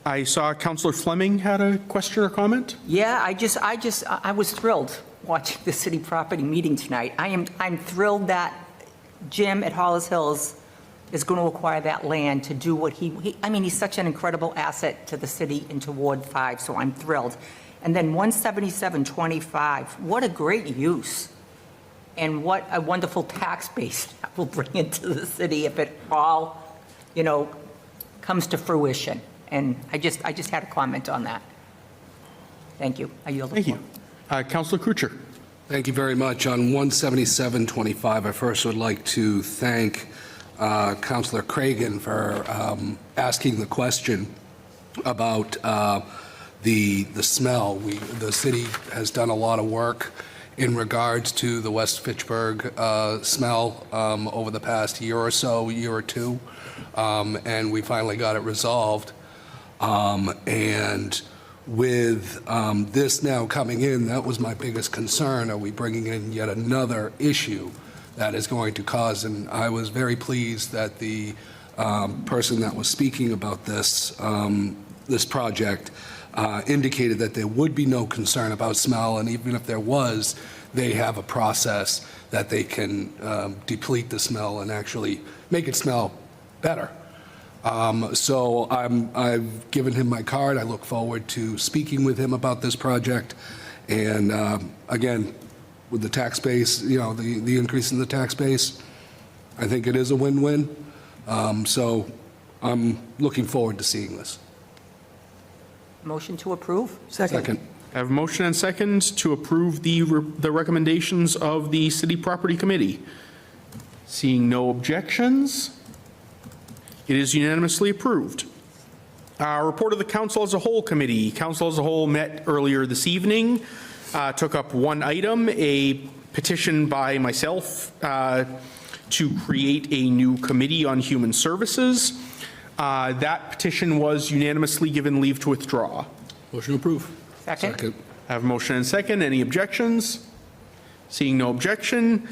I saw Councillor Fleming had a question or comment. Yeah, I was thrilled watching the city property meeting tonight. I'm thrilled that Jim at Hollis Hills is going to acquire that land to do what he's such an incredible asset to the city and to Ward 5, so I'm thrilled. And then 17725, what a great use. And what a wonderful tax base that will bring into the city if it all, comes to fruition. And I just had a comment on that. Thank you. I yield the Thank floor. you. Councilor Kuchar. Thank you very much. On 17725, I first would like to thank Councilor Cragan for asking the question about the smell. The city has done a lot of work in regards to the West Fitchburg smell over the past year or so, year or two, and we finally got it resolved. And with this now coming in, that was my biggest concern. Are we bringing in yet another issue that is going to cause? And I was very pleased that the person that was speaking about this project indicated that there would be no concern about smell, and even if there was, they have a process that they can deplete the smell and actually make it smell better. So I've given him my card. I look forward to speaking with him about this project. And again, with the tax base, the increase in the tax base, I think it is a win-win. So I'm looking forward to seeing this. Motion to approve? Second. I have a motion and second to approve the recommendations of the City Property Committee. Seeing no objections, it is unanimously approved. Report of the Council as a Whole Committee. Council as a Whole met earlier this evening, took up one item, a petition by myself to create a new committee on human services. That petition was unanimously given leave to withdraw. Motion to approve. Second? I have a motion and second. Any objections? Seeing no objection,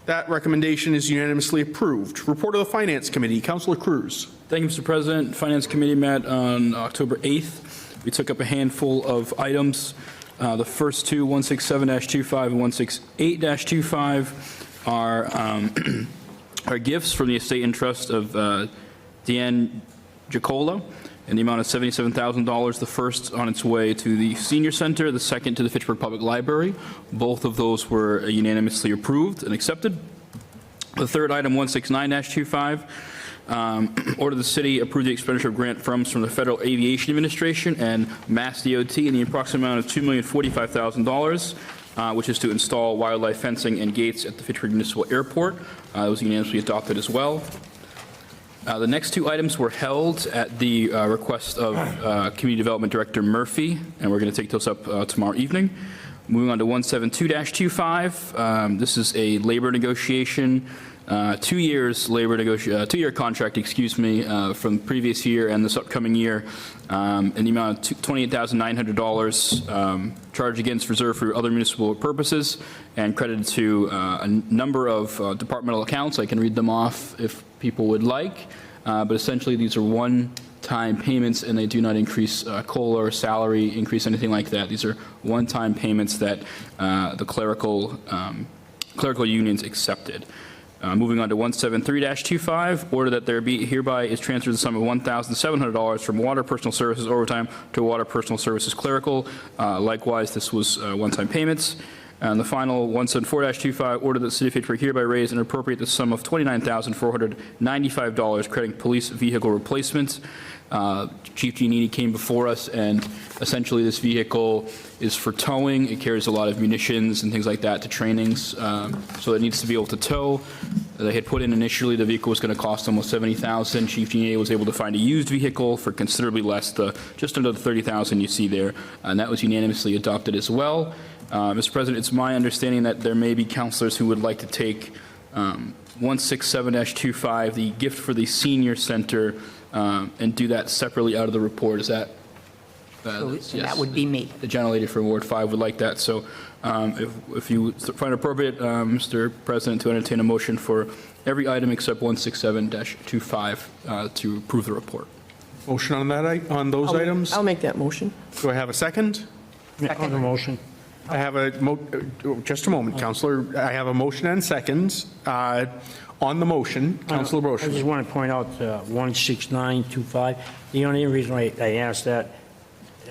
that recommendation is unanimously approved. Report of the Finance Committee. Councilor Cruz. Thank you, Mr. President. Finance Committee met on October 8th. We took up a handful of items. The first two, 167-25 and 168-25, are gifts from the estate and trust of Deanne Giacola in the amount of $77,000. The first on its way to the Senior Center, the second to the Fitchburg Public Library. Both of those were unanimously approved and accepted. The third item, 169-25, order the city approve the expenditure of grant funds from the Federal Aviation Administration and Mass DOT in the approximate amount of $2,045,000, which is to install wildlife fencing and gates at the Fitchburg Municipal Airport. It was unanimously adopted as well. The next two items were held at the request of Community Development Director Murphy, and we're going to take those up tomorrow evening. Moving on to 172-25, this is a labor negotiation, 2 years labor negotiation, 2-year contract, from the previous year and this upcoming year, in the amount of $28,900, charged against reserve for other municipal purposes and credited to a number of departmental accounts. I can read them off if people would like, but essentially these are one-time payments, and they do not increase COLA or salary increase, anything like that. These are one-time payments that the clerical unions accepted. Moving on to 173-25, order that there be hereby is transferred the sum of $1,700 from water personal services overtime to water personal services clerical. Likewise, this was one-time payments. And the final 174-25, order that the City of Fitchburg hereby raise and appropriate the sum of $29,495 crediting police vehicle replacements. Chief Giannini came before us, and essentially this vehicle is for towing. It carries a lot of munitions and things like that to trainings, so it needs to be able to tow. They had put in initially the vehicle was going to cost almost $70,000. Chief Giannini was able to find a used vehicle for considerably less, just under the $30,000 you see there, and that was unanimously adopted as well. Mr. President, it's my understanding that there may be councilors who would like to take 167-25, the gift for the Senior Center, and do that separately out of the report. Is that? Yes. That would be me. The gentlelady from Ward 5 would like that. So if you find it appropriate, Mr. President, to entertain a motion for every item except 167-25 to approve the report. Motion on that, on those items? I'll make that motion. Do I have a second? On the motion. I have just a moment, Councillor. I have a motion and second. On the motion, Councillor Brochus. I just want to point out 16925. The only reason I asked that,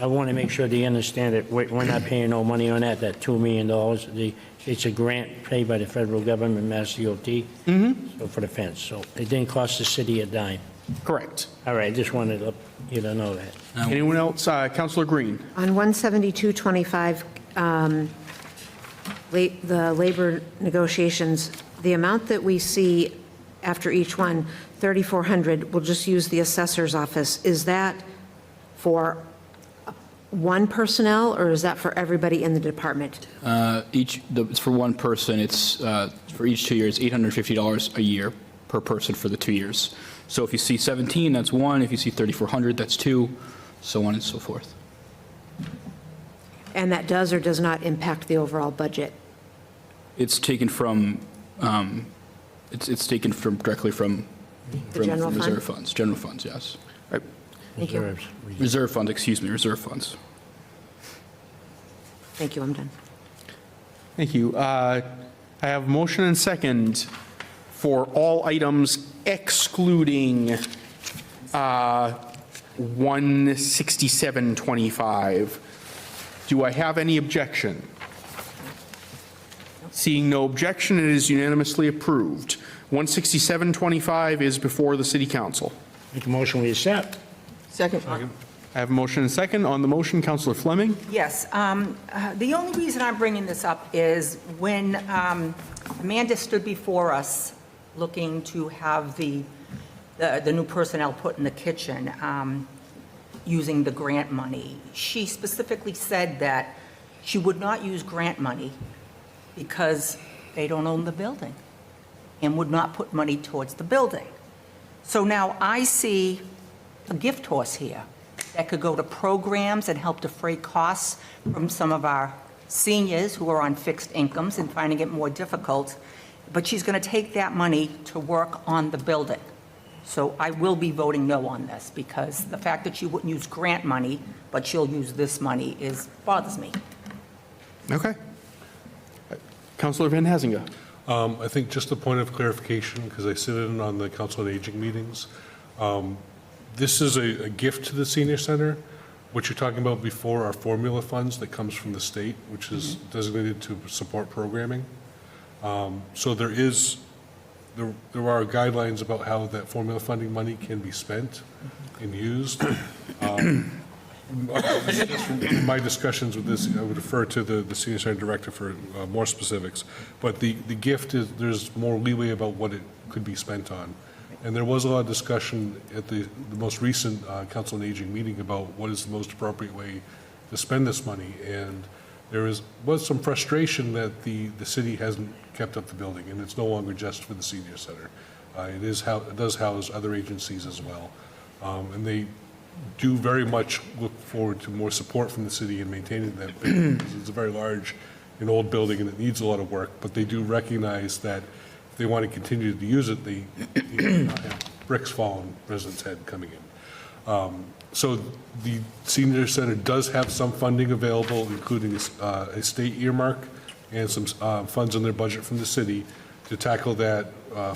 I want to make sure they understand that we're not paying no money on that $2 million. It's a grant paid by the federal government, Mass DOT, so for the fence. So it didn't cost the city a dime. Correct. All right, just wanted you to know that. Anyone else? Councillor Green. On 17225, the labor negotiations, the amount that we see after each one, 3,400, we'll just use the assessor's office. Is that for one personnel, or is that for everybody in the department? It's for one person. It's for each 2 years, $850 a year per person for the 2 years. So if you see 17, that's one. If you see 3,400, that's two, so on and so forth. And that does or does not impact the overall budget? It's taken from, it's taken from directly from general fund? reserve funds, general funds, yes. Thank you. Reserve funds, excuse me, reserve funds. Thank you, I'm done. Thank you. I have motion and second for all items excluding 16725. Do I have any objection? Seeing no objection, it is unanimously approved. 16725 is before the City Council. Make a motion, we accept. Second. I have a motion and second. On the motion, Councillor Fleming. Yes. The only reason I'm bringing this up is when Amanda stood before us looking to have the new personnel put in the kitchen using the grant money, she specifically said that she would not use grant money because they don't own the building and would not put money towards the building. So now I see a gift horse here that could go to programs and help defray costs from some of our seniors who are on fixed incomes and finding it more difficult. But she's going to take that money to work on the building. So I will be voting no on this because the fact that she wouldn't use grant money, but she'll use this money bothers me. Okay. Councillor Van Hazinga. I think just a point of clarification, because I sit in on the Council on Aging meetings. This is a gift to the senior center. What you're talking about before are formula funds that comes from the state, which is designated to support programming. So there are guidelines about how that formula funding money can be spent and used. In my discussions with this, I would refer to the senior center director for more specifics. But the gift is, there's more leeway about what it could be spent on. And there was a lot of discussion at the most recent Council on Aging meeting about what is the most appropriate way to spend this money. And there was some frustration that the city hasn't kept up the building, and it's no longer just for the senior center. It does house other agencies as well. And they do very much look forward to more support from the city in maintaining that building. It's a very large and old building, and it needs a lot of work, but they do recognize that if they want to continue to use it, they cannot have bricks fall on residents' head coming in. So the senior center does have some funding available, including a state earmark and some funds in their budget from the city to tackle that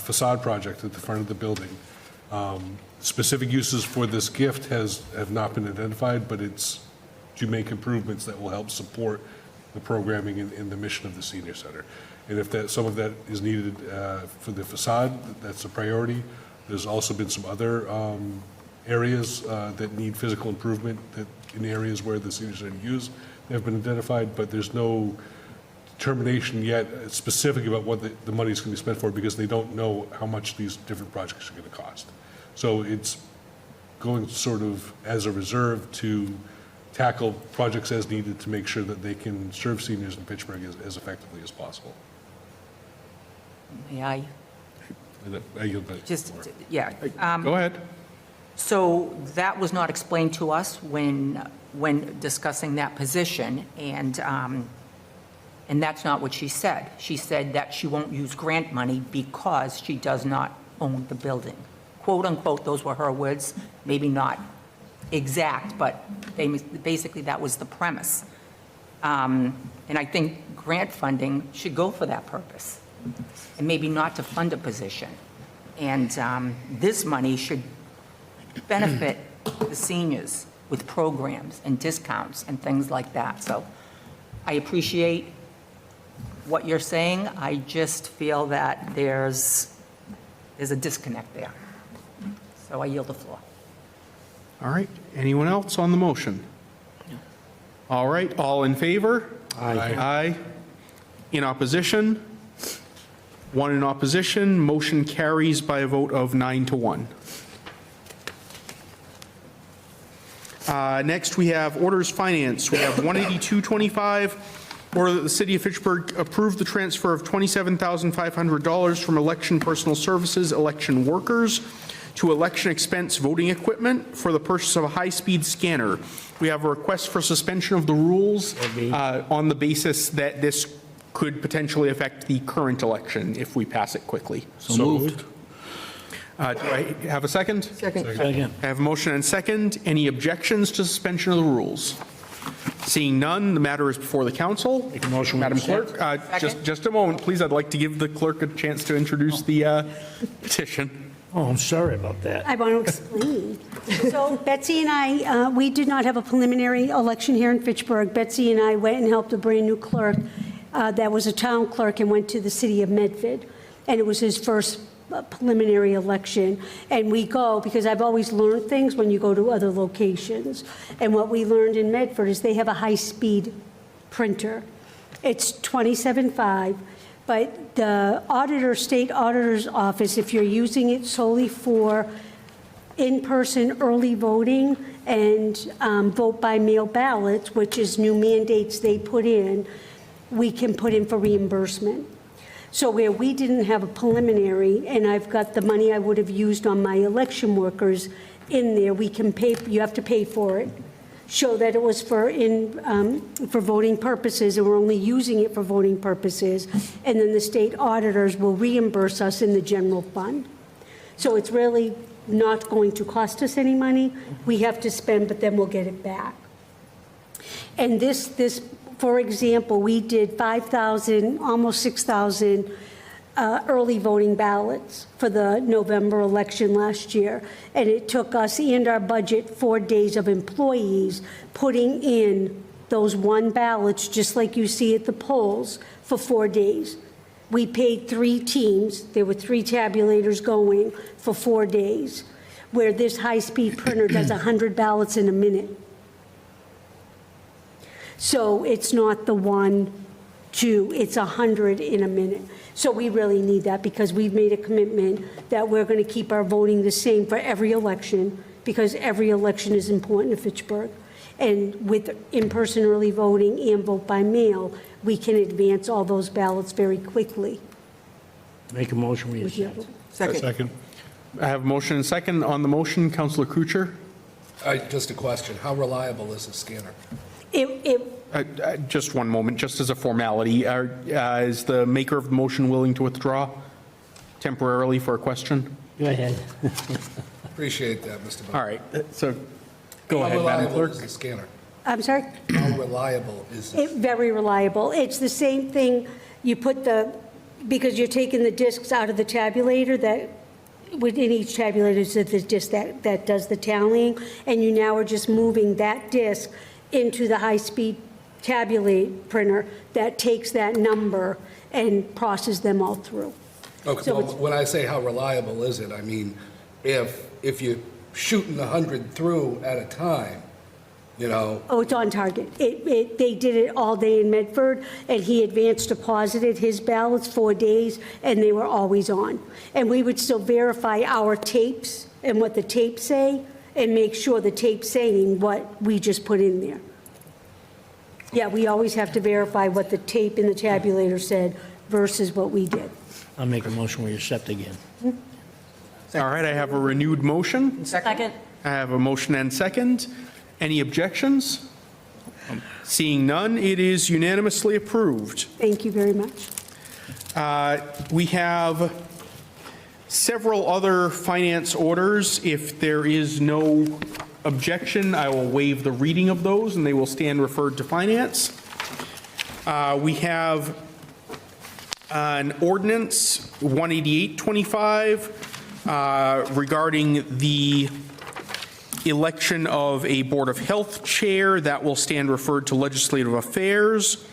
facade project at the front of the building. Specific uses for this gift have not been identified, but it's to make improvements that will help support the programming and the mission of the senior center. And if some of that is needed for the facade, that's a priority. There's also been some other areas that need physical improvement that in areas where the senior center used have been identified, but there's no determination yet specific about what the money is going to be spent for because they don't know how much these different projects are going to cost. So it's going sort of as a reserve to tackle projects as needed to make sure that they can serve seniors in Pittsburgh as effectively as possible. May I? I yield back. Just, yeah. Go ahead. So that was not explained to us when discussing that position, and that's not what she said. She said that she won't use grant money because she does not own the building. Quote, unquote, those were her words, maybe not exact, but basically that was the premise. And I think grant funding should go for that purpose, and maybe not to fund a position. And this money should benefit the seniors with programs and discounts and things like that. So I appreciate what you're saying. I just feel that there's a disconnect there. So I yield the floor. All right, anyone else on the motion? All right, all in favor? Aye. In opposition? One in opposition, motion carries by a vote of 9-1. Next, we have orders finance. We have 18225, order that the City of Fitchburg approve the transfer of $27,500 from election personal services, election workers, to election expense voting equipment for the purchase of a high-speed scanner. We have a request for suspension of the rules on the basis that this could potentially affect the current election if we pass it quickly. So moved. Do I have a second? Second. I have a motion and second. Any objections to suspension of the rules? Seeing none, the matter is before the council. Make a motion. Madam Clerk, just a moment, please. I'd like to give the clerk a chance to introduce the petition. Oh, I'm sorry about that. I want to explain. So Betsy and I, we did not have a preliminary election here in Fitchburg. Betsy and I went and helped a brand-new clerk that was a town clerk and went to the city of Medford. And it was his first preliminary election. And we go, because I've always learned things when you go to other locations. And what we learned in Medford is they have a high-speed printer. It's 27.5. But the state auditor's office, if you're using it solely for in-person early voting and vote by mail ballots, which is new mandates they put in, we can put in for reimbursement. So where we didn't have a preliminary, and I've got the money I would have used on my election workers in there, we can pay, you have to pay for it. Show that it was for voting purposes, and we're only using it for voting purposes, and then the state auditors will reimburse us in the general fund. So it's really not going to cost us any money. We have to spend, but then we'll get it back. And this, for example, we did 5,000, almost 6,000 early voting ballots for the November election last year. And it took us and our budget 4 days of employees putting in those one ballots, just like you see at the polls, for 4 days. We paid 3 teams. There were 3 tabulators going for 4 days, where this high-speed printer does 100 ballots in a minute. So it's not the 1, 2, it's 100 in a minute. So we really need that because we've made a commitment that we're going to keep our voting the same for every election, because every election is important to Fitchburg. And with in-person early voting and vote by mail, we can advance all those ballots very quickly. Make a motion, we accept. Second. I have a motion and second. On the motion, Councillor Kuchar. Just a question. How reliable is the scanner? Just one moment, just as a formality. Is the maker of the motion willing to withdraw temporarily for a question? Go ahead. Appreciate that, Mr. Bowman. All right, so go How ahead, Madam reliable Clerk. is the scanner? I'm sorry? How reliable is it? Very reliable. It's the same thing, you put because you're taking the discs out of the tabulator, that within each tabulator is the disc that does the tallying, and you now are just moving that disc into the high-speed tabulate printer that takes that number and processes them all through. Okay, So well, it's- when I say how reliable is it, I mean, if you're shooting 100 through at a time, you know, Oh, it's on target. They did it all day in Medford, and he advanced deposited his ballots 4 days, and they were always on. And we would still verify our tapes and what the tapes say, and make sure the tape's saying what we just put in there. Yeah, we always have to verify what the tape in the tabulator said versus what we did. I'll make a motion, we accept again. All right, I have a renewed motion. Second. I have a motion and second. Any objections? Seeing none, it is unanimously approved. Thank you very much. We have several other finance orders. If there is no objection, I will waive the reading of those, and they will stand referred to finance. We have an ordinance 18825 regarding the election of a Board of Health chair. That will stand referred to Legislative Affairs.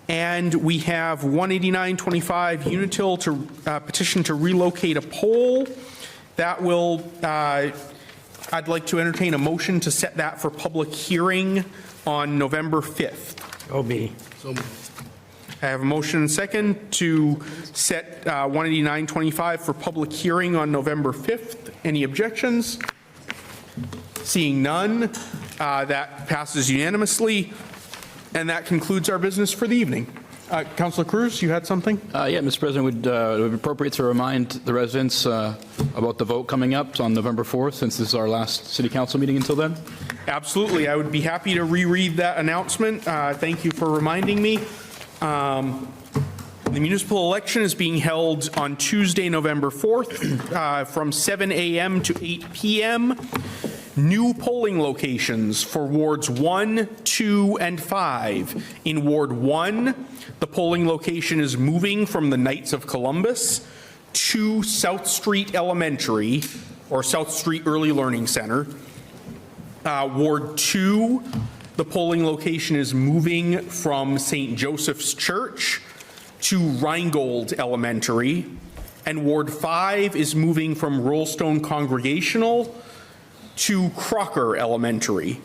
And we have 18925 Unitil to petition to relocate a pole That will, I'd like to entertain a motion to set that for public hearing on November 5th. I have a motion and second to set 18925 for public hearing on November 5th. Any objections? Seeing none, that passes unanimously, and that concludes our business for the evening. Councilor Cruz, you had something? Yeah, Mr. President, would it be appropriate to remind the residents about the vote coming up on November 4th, since this is our last city council meeting until then? Absolutely. I would be happy to reread that announcement. Thank you for reminding me. The municipal election is being held on Tuesday, November 4th, from 7 a.m. to 8 p.m. New polling locations for wards 1, 2, and 5. In Ward 1, the polling location is moving from the Knights of Columbus to South Street Elementary, or South Street Early Learning Center. Ward 2, the polling location is moving from St. Joseph's Church to Rheingold Elementary. And Ward 5 is moving from Rollstone Congregational to Crocker Elementary.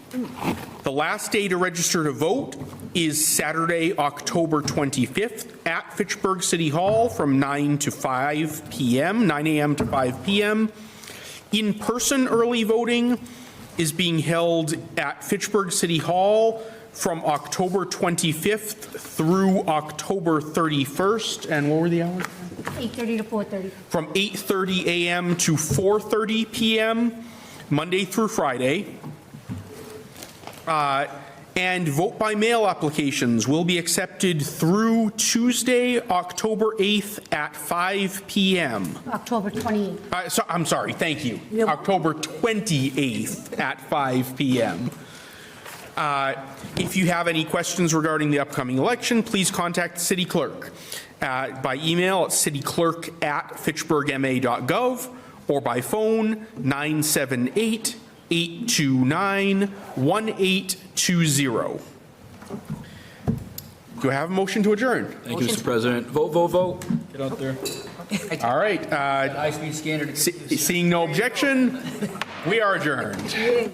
The last day to register to vote is Saturday, October 25th at Fitchburg City Hall from 9 to 5 p.m., 9 a.m. to 5 p.m. In-person early voting is being held at Fitchburg City Hall from October 25th through October 31st. And what were the hours? 8:30 to 4:30. From 8:30 a.m. to 4:30 p.m., Monday through Friday. And vote by mail applications will be accepted through Tuesday, October 8th at 5 p.m. October 28th. I'm sorry, thank you. October 28th at 5 p.m. If you have any questions regarding the upcoming election, please contact the city clerk by email at cityclerk@fitchburgma.gov or by phone 978-829-1820. Do I have a motion to adjourn? Thank you, Mr. President. Vote, vote, vote. Get out there. All right. High-speed scanner to get Seeing no objection, we are adjourned.